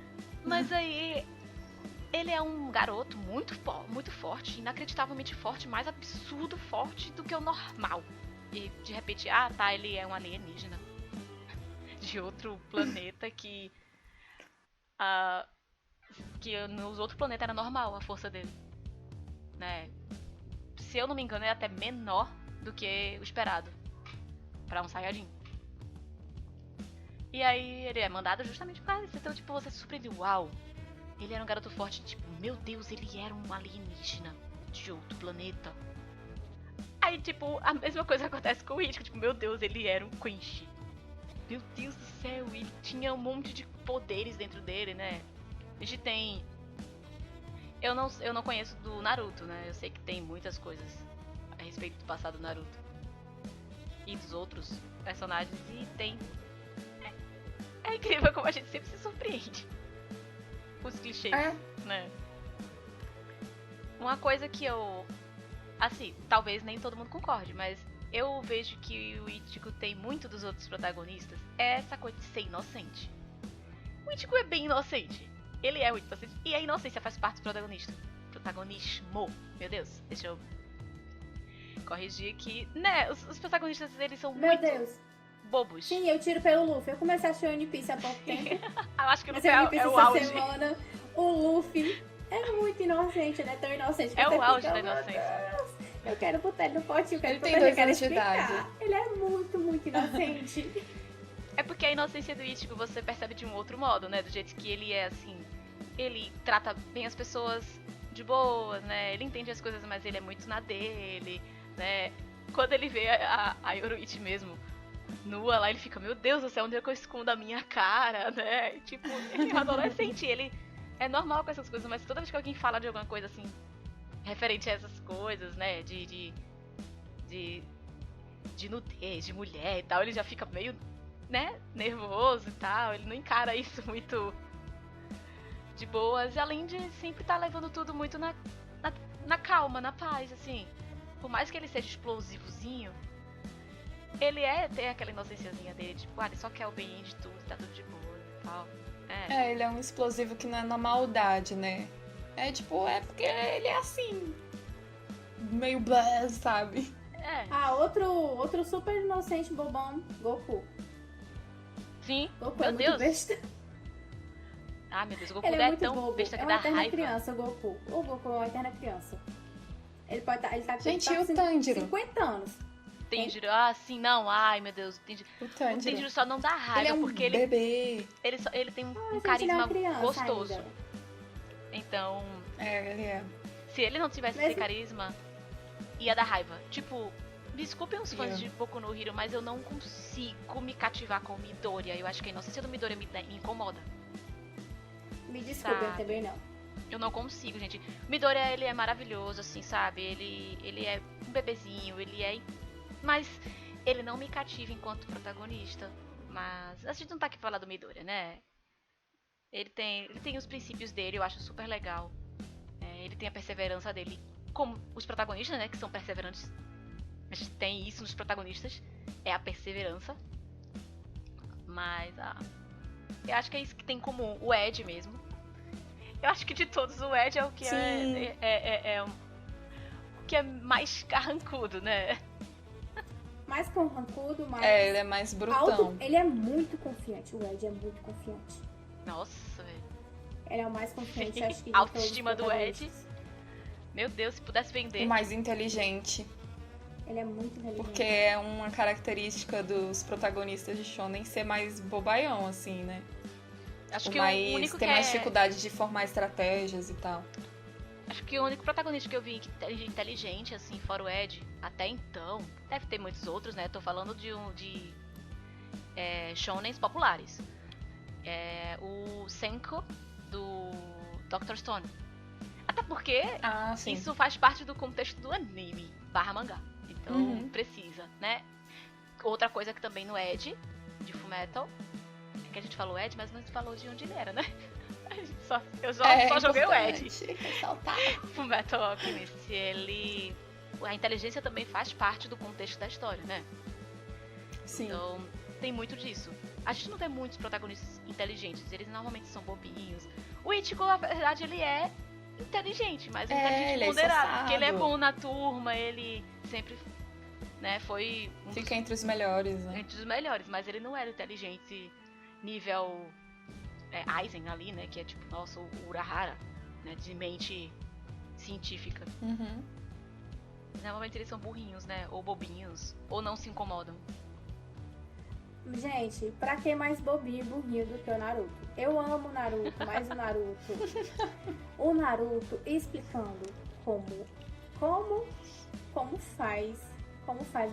Mas aí, ele é um garoto muito forte, inacreditavelmente forte, mais absurdo forte do que o normal. E de repente, tá, ele é um alienígena de outro planeta que nos outros planetas era normal a força dele, né? Se eu não me engano, é até menor do que o esperado pra um Saiyajin. E aí ele é mandado justamente por causa disso. Então, tipo, você se surpreendeu. Uau! Ele era um garoto forte, tipo, meu Deus, ele era um alienígena de outro planeta. Aí, tipo, a mesma coisa acontece com o Ichigo. Tipo, meu Deus, ele era um Quincy. Meu Deus do céu, ele tinha um monte de poderes dentro dele, né? A gente tem... Eu não conheço do Naruto, né? Eu sei que tem muitas coisas a respeito do passado do Naruto. E dos outros personagens. E tem... É incrível como a gente sempre se surpreende. Os clichês, né? Uma coisa que eu... Assim, talvez nem todo mundo concorde, mas eu vejo que o Ichigo tem muito dos outros protagonistas. É essa coisa de ser inocente. O Ichigo é bem inocente. Ele é muito inocente. E a inocência faz parte do protagonista. Protagonismo. Meu Deus, deixa eu corrigir aqui. Né, os protagonistas, eles são Meu muito Deus. bobos. Sim, eu tiro pelo Luffy. Eu comecei a assistir One Piece há pouco tempo. Eu acho que o Luffy Comecei One Piece é o essa auge. semana. O Luffy é muito inocente, ele é tão inocente que É você o auge fica, da "Meu inocência." Deus, eu quero botar ele no potinho, eu quero Ele tem proteger, eu 2 quero anos de explicar. idade. Ele é muito, muito inocente. É porque a inocência do Ichigo você percebe de um outro modo, né? Do jeito que ele é assim. Ele trata bem as pessoas de boas, né? Ele entende as coisas, mas ele é muito na dele, né? Quando ele vê a Yoruichi mesmo nua lá, ele fica, meu Deus do céu, onde é que eu escondo a minha cara, né? E, tipo, ele é um adolescente, ele é normal com essas coisas, mas toda vez que alguém fala de alguma coisa assim, referente a essas coisas, né? De nudez, de mulher e tal, ele já fica meio, né, nervoso e tal, ele não encara isso muito de boas, além de sempre estar levando tudo muito na calma, na paz, assim. Por mais que ele seja explosivozinho, ele tem aquela inocênciazinha dele, tipo, ele só quer o bem de tudo, tá tudo de boa e tal. Ele é um explosivo que não é na maldade, né? É tipo, é porque ele é assim, meio blé, sabe? Outro super inocente bobão, Goku. Sim, Goku meu é muito Deus. besta. Meu Deus, o Goku Ele é é muito tão bobo. besta que É dá uma eterna raiva. criança, o Goku. O Goku é uma eterna criança. Ele pode estar... Gente, ele e o tá com Tanjiro? 50 anos. Tanjiro, sim, não, meu Deus, O o Tanjiro. Tanjiro só não dá raiva Ele é um porque bebê. ele tem um Gente, ele é carisma uma criança gostoso. ainda. Então, Ele é. se ele não tivesse Mesmo- esse carisma, ia dar raiva. Tipo, me desculpem os fãs Ia. de Boku no Hero, mas eu não consigo me cativar com o Midoriya. Eu acho que a inocência do Midoriya me incomoda. Me desculpe, eu Sabe. também não. Eu não consigo, gente. O Midoriya, ele é maravilhoso, assim, sabe? Ele é um bebezinho, mas ele não me cativa enquanto protagonista. Mas a gente não tá aqui pra falar do Midoriya, né? Ele tem os princípios dele, eu acho super legal. Ele tem a perseverança dele. Como os protagonistas, né? Que são perseverantes. A gente tem isso nos protagonistas. É a perseverança. Mas, eu acho que é isso que tem em comum. O Ed mesmo. Eu acho que de todos o Ed é o que Sim. o que é mais carrancudo, né? Mais carrancudo, mais... Ele é mais brutão. Ele é muito confiante. O Ed é muito confiante. Nossa, velho. Ele é o mais confiante, acho que de A autoestima todos os do Ed. protagonistas. Meu Deus, se pudesse vender. O mais inteligente. Ele é muito inteligente. Porque é uma característica dos protagonistas de Shonen ser mais bobaião, assim, né? Acho que mais, o único ter que mais dificuldade de formar estratégias e tal. Acho que o único protagonista que eu vi inteligente, assim, fora o Ed, até então, deve ter muitos outros, né? Tô falando de shonens populares. O Senko, do Dr. Stone. Até porque Sim. isso faz parte do contexto do anime / mangá. Então precisa, né? Outra coisa que também no Ed, de Fullmetal, é que a gente falou Ed, mas não falou de onde ele era, né? Eu só joguei o Ed. Ressaltar. Fullmetal Alchemist, a inteligência também faz parte do contexto da história, né? Sim. Então, tem muito disso. A gente não tem muitos protagonistas inteligentes, eles normalmente são bobinhos. O Ichigo, na verdade, ele é inteligente, mas inteligente ele é ponderado, esforçado. porque ele é bom na turma, ele sempre, né, foi Fica entre os melhores, né? entre os melhores, mas ele não era inteligente nível Aizen ali, né, que é tipo, nossa, o Urahara, né, de mente científica. Uhum. Normalmente eles são burrinhos, né, ou bobinhos, ou não se incomodam. Gente, pra que mais bobinho e burrinho do que o Naruto? Eu amo o Naruto, mas o Naruto explicando como faz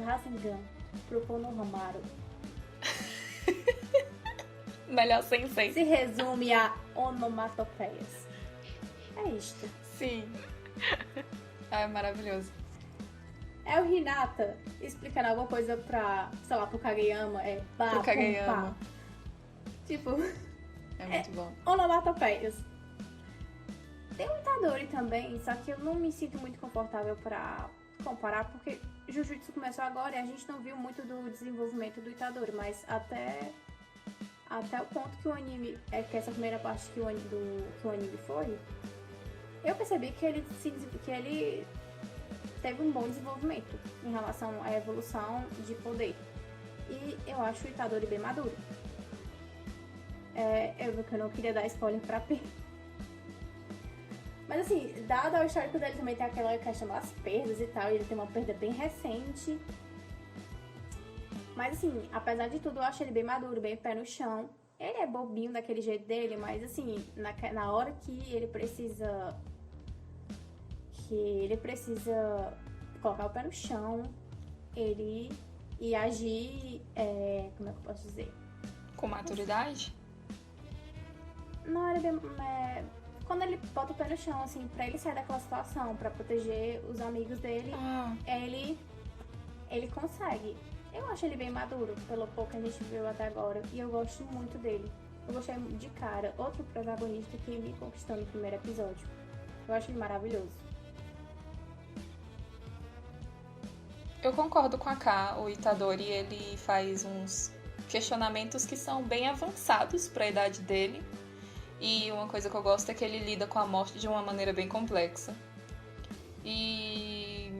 Rasengan pro Konohamaru. Melhor sensei. Se resume a onomatopeias. É isto. Sim. É maravilhoso. É o Hinata explicando alguma coisa sei lá, pro Kageyama. Pro Kageyama. Tipo, É muito bom. onomatopeias. Tem o Itadori também, só que eu não me sinto muito confortável pra comparar, porque Jujutsu começou agora e a gente não viu muito do desenvolvimento do Itadori, mas até o ponto que o anime, que essa primeira parte que o anime foi, eu percebi que ele teve um bom desenvolvimento em relação à evolução de poder. E eu acho o Itadori bem maduro. Eu não queria dar spoiler pra P. Mas assim, dado ao histórico dele também tem aquela questão das perdas e tal, e ele tem uma perda bem recente. Mas assim, apesar de tudo, eu acho ele bem maduro, bem pé no chão. Ele é bobinho daquele jeito dele, mas assim, na hora que ele precisa colocar o pé no chão, e agir, como é que eu posso dizer? Com maturidade? Não, ele quando ele bota o pé no chão, assim, pra ele sair daquela situação, pra proteger os amigos dele, ele consegue. Eu acho ele bem maduro, pelo pouco que a gente viu até agora, e eu gosto muito dele. Eu gostei de cara. Outro protagonista que me conquistou no primeiro episódio. Eu acho ele maravilhoso. Eu concordo com a Ká. O Itadori, ele faz uns questionamentos que são bem avançados para a idade dele. E uma coisa que eu gosto é que ele lida com a morte de uma maneira bem complexa. E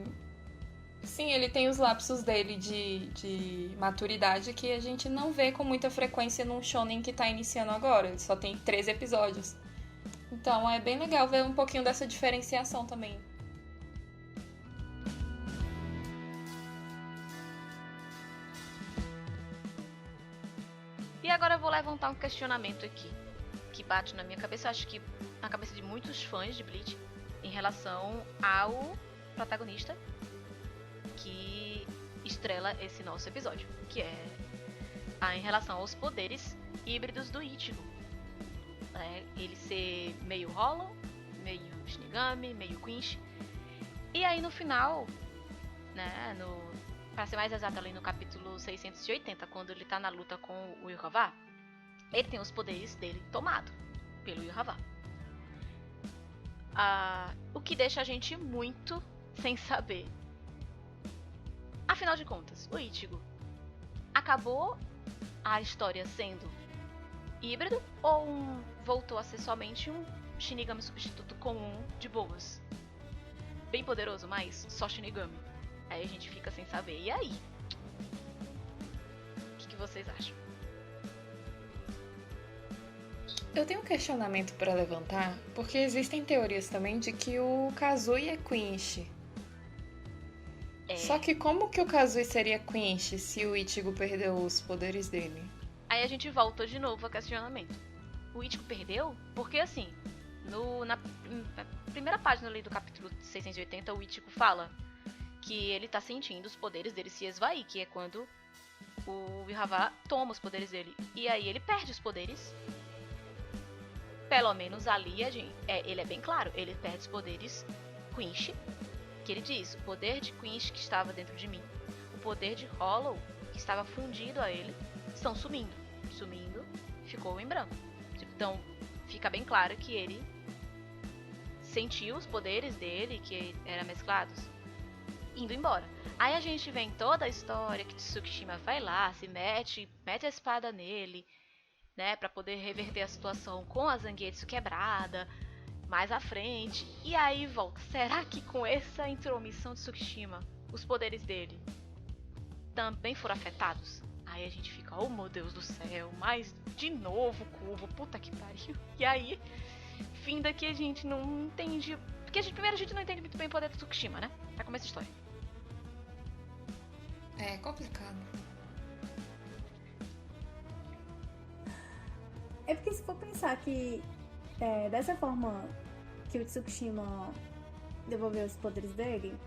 sim, ele tem os lapsos dele de maturidade que a gente não vê com muita frequência num shonen que tá iniciando agora. Ele só tem 13 episódios. Então é bem legal ver um pouquinho dessa diferenciação também. E agora eu vou levantar um questionamento aqui, que bate na minha cabeça, acho que na cabeça de muitos fãs de Bleach, em relação ao protagonista que estrela esse nosso episódio, que é em relação aos poderes híbridos do Ichigo. Ele ser meio Hollow, meio Shinigami, meio Quinch. E aí no final, né, para ser mais exato, ali no capítulo 680, quando ele tá na luta com o Yhwach, ele tem os poderes dele tomado pelo Yhwach. O que deixa a gente muito sem saber. Afinal de contas, o Ichigo acabou a história sendo híbrido ou voltou a ser somente um Shinigami substituto comum de boas? Bem poderoso, mas só Shinigami. Aí a gente fica sem saber. E aí? O que vocês acham? Eu tenho um questionamento para levantar, porque existem teorias também de que o Kazui é Quinch. Só que como que o Kazui seria Quinch se o Ichigo perdeu os poderes dele? Aí a gente volta de novo ao questionamento. O Ichigo perdeu? Porque assim, na primeira página ali do capítulo 680, o Ichigo fala que ele tá sentindo os poderes dele se esvair, que é quando o Yhwach toma os poderes dele. E aí ele perde os poderes. Pelo menos ali ele é bem claro, ele perde os poderes Quinch, que ele diz, o poder de Quinch que estava dentro de mim, o poder de Hollow que estava fundido a ele, estão sumindo, ficou em branco. Então, fica bem claro que ele sentiu os poderes dele, que eram mesclados, indo embora. Aí a gente vê em toda a história que Tsukishima vai lá, se mete a espada nele, né, pra poder reverter a situação com a Zangetsu quebrada, mais à frente. E aí volta, será que com essa intromissão de Tsukishima, os poderes dele também foram afetados? Aí a gente fica, oh meu Deus do céu, mas de novo Kubo, puta que pariu. E aí, fim daqui a gente não entende, porque primeiro a gente não entende muito bem o poder do Tsukishima, né? Pra começar a história. É complicado. É porque se for pensar que dessa forma que o Tsukishima devolveu os poderes dele,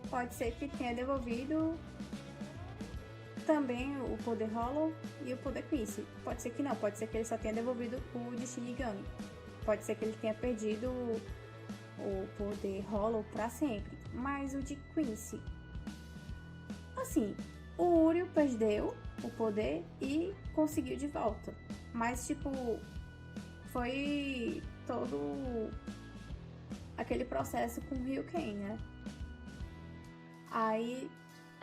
pode ser que tenha devolvido também o poder Hollow e o poder Quincy. Pode ser que não, pode ser que ele só tenha devolvido o de Shinigami. Pode ser que ele tenha perdido o poder Hollow pra sempre. Mas o de Quincy, assim, o Uryu perdeu o poder e conseguiu de volta. Mas, tipo, foi todo aquele processo com o Ryuken, né? Aí,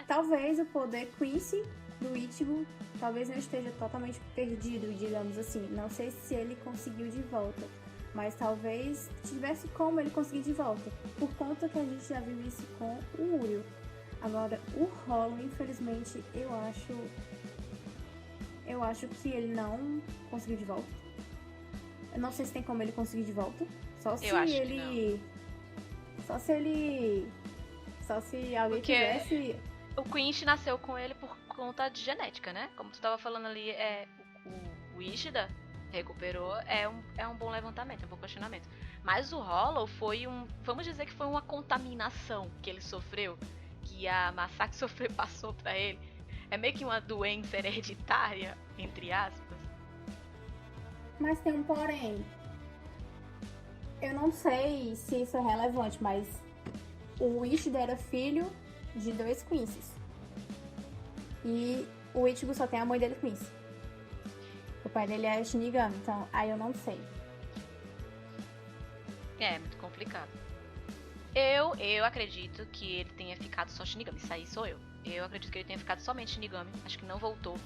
talvez o poder Quincy do Ichigo talvez não esteja totalmente perdido, digamos assim. Não sei se ele conseguiu de volta, mas talvez tivesse como ele conseguir de volta, por conta que a gente já viu isso com o Uryu. Agora, o Hollow, infelizmente, eu acho que ele não conseguiu de volta. Eu não sei se tem como ele conseguir de volta. Só se ele... Só se alguém tivesse... O Quincy nasceu com ele por conta de genética, né? Como tu tava falando ali, o Ishida recuperou, é um bom levantamento, é um bom questionamento. Mas o Hollow foi vamos dizer que foi uma contaminação que ele sofreu, que a Masaki passou pra ele. É meio que uma doença hereditária, entre aspas. Mas tem um porém. Eu não sei se isso é relevante, mas o Ishida era filho de 2 Quincy's. E o Ichigo só tem a mãe dele Quincy. O pai dele é Shinigami, então aí eu não sei. É muito complicado. Eu acredito que ele tenha ficado só Shinigami. Isso aí sou eu. Eu acredito que ele tenha ficado somente Shinigami. Acho que não voltou.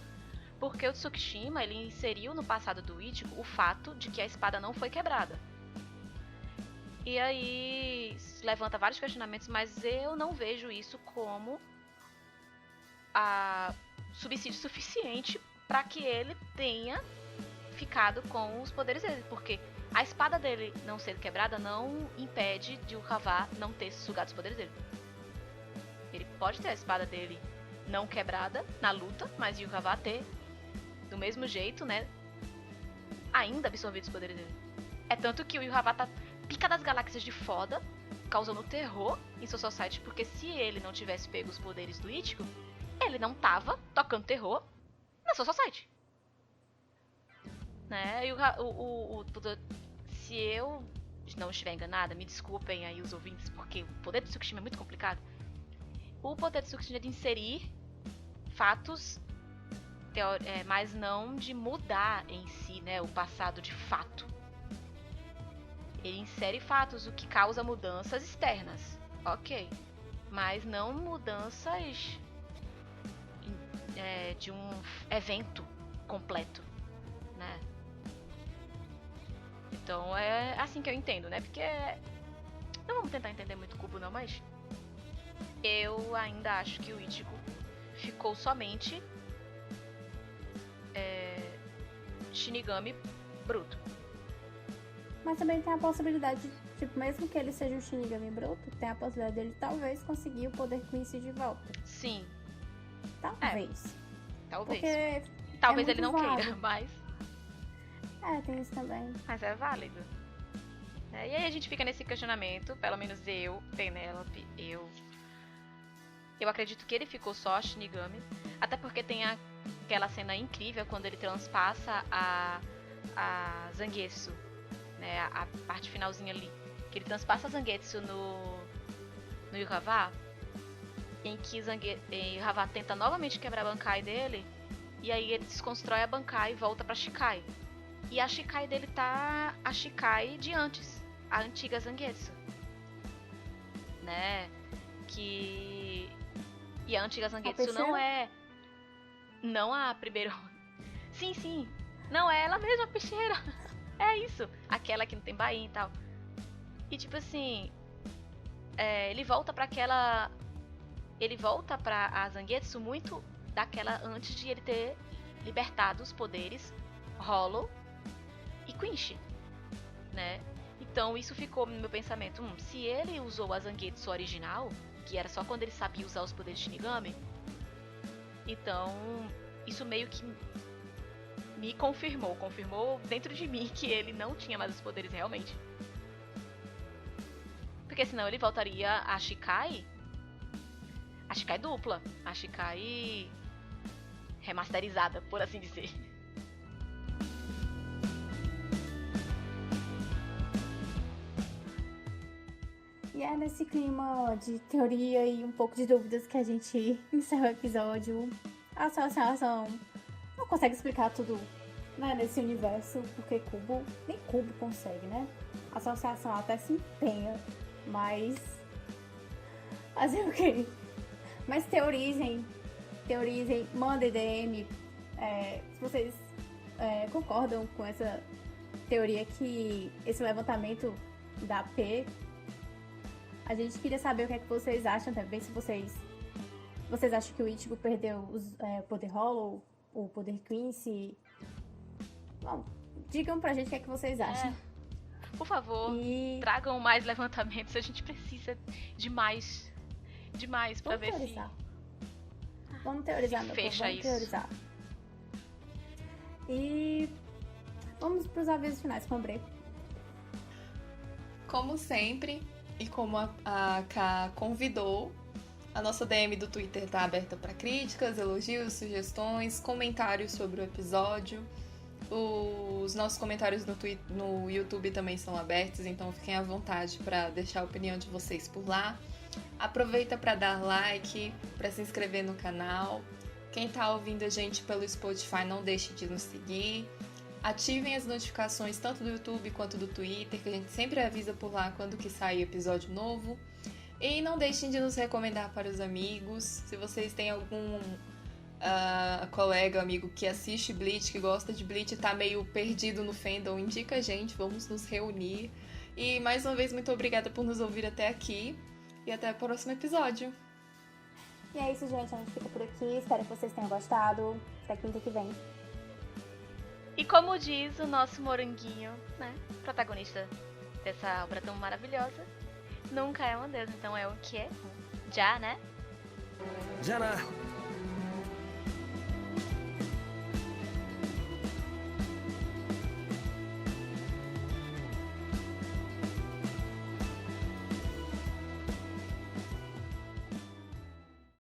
Porque o Tsukishima, ele inseriu no passado do Ichigo o fato de que a espada não foi quebrada. E aí levanta vários questionamentos, mas eu não vejo isso como subsídio suficiente para que ele tenha ficado com os poderes dele. Porque a espada dele não ser quebrada não impede de o Havah não ter sugado os poderes dele. Ele pode ter a espada dele não quebrada na luta, mas o Havah ter do mesmo jeito, né, ainda absorvido os poderes dele. É tanto que o Yuhavá tá pica das galáxias de foda, causando terror em Soul Society, porque se ele não tivesse pego os poderes do Ichigo, ele não tava tocando terror na Soul Society. Né? E se eu não estiver enganada, me desculpem aí os ouvintes, porque o poder do Tsukishima é muito complicado. O poder do Tsukishima é de inserir fatos, mas não de mudar em si, né, o passado de fato. Ele insere fatos, o que causa mudanças externas, ok, mas não mudanças de um evento completo, né? Então é assim que eu entendo, né? Porque não vamos tentar entender muito o Kubo não, mas eu ainda acho que o Ichigo ficou somente Shinigami bruto. Mas também tem a possibilidade, tipo, mesmo que ele seja um Shinigami bruto, tem a possibilidade dele talvez conseguir o poder Quincy de volta. Sim. Talvez. Talvez. Porque talvez ele não válido. queira, mas... tem isso também. Mas é válido. E aí a gente fica nesse questionamento, pelo menos eu, Penelope, eu acredito que ele ficou só Shinigami, até porque tem aquela cena incrível quando ele transpassa a Zangetsu, né, a parte finalzinha ali, que ele transpassa a Zangetsu no Yuhavá, em que Yuhavá tenta novamente quebrar a Bankai dele, e aí ele desconstrói a Bankai e volta pra Shikai. E a Shikai dele tá a Shikai de antes, a antiga Zangetsu, né? E a antiga Zangetsu não a primeira. Sim, não é ela mesma, a peixeira. É isso, aquela que não tem bainha e tal. E tipo assim, ele volta pra a Zangetsu muito daquela antes de ele ter libertado os poderes Hollow e Quinch, né? Então isso ficou no meu pensamento, se ele usou a Zangetsu original, que era só quando ele sabia usar os poderes de Shinigami, então isso meio que me confirmou dentro de mim que ele não tinha mais os poderes realmente. Porque senão ele voltaria a Shikai dupla, a Shikai remasterizada, por assim dizer. E é nesse clima de teoria e um pouco de dúvidas que a gente encerra o episódio. A associação não consegue explicar tudo, né, nesse universo, porque nem Cubo consegue, né? A associação até se empenha, mas fazer o quê? Mas teorizem, mandem DM, se vocês concordam com essa teoria que esse levantamento da P. A gente queria saber o que é que vocês acham também, se vocês acham que o Ichigo perdeu o poder Hollow, o poder Quincy. Bom, digam pra gente o que é que vocês acham. Por favor, tragam mais levantamentos, a gente precisa de mais pra ver teorizar. Vamos teorizar, meu povo, vamos teorizar. E vamos pros avisos finais com o Bre. Como sempre, e como a Ká convidou, a nossa DM do Twitter tá aberta para críticas, elogios, sugestões, comentários sobre o episódio. Os nossos comentários no YouTube também são abertos, então fiquem à vontade para deixar a opinião de vocês por lá. Aproveita para dar like, para se inscrever no canal. Quem tá ouvindo a gente pelo Spotify, não deixe de nos seguir. Ativem as notificações tanto do YouTube quanto do Twitter, que a gente sempre avisa por lá quando que sai episódio novo. E não deixem de nos recomendar para os amigos. Se vocês têm algum colega, amigo que assiste Bleach, que gosta de Bleach e tá meio perdido no fandom, indica a gente, vamos nos reunir. E mais uma vez, muito obrigada por nos ouvir até aqui. E até o próximo episódio. E é isso, gente. A gente fica por aqui. Espero que vocês tenham gostado. Até quinta que vem. E como diz o nosso moranguinho, né, protagonista dessa obra tão maravilhosa, nunca é uma deusa, então é o que é. Já, né? Já, né?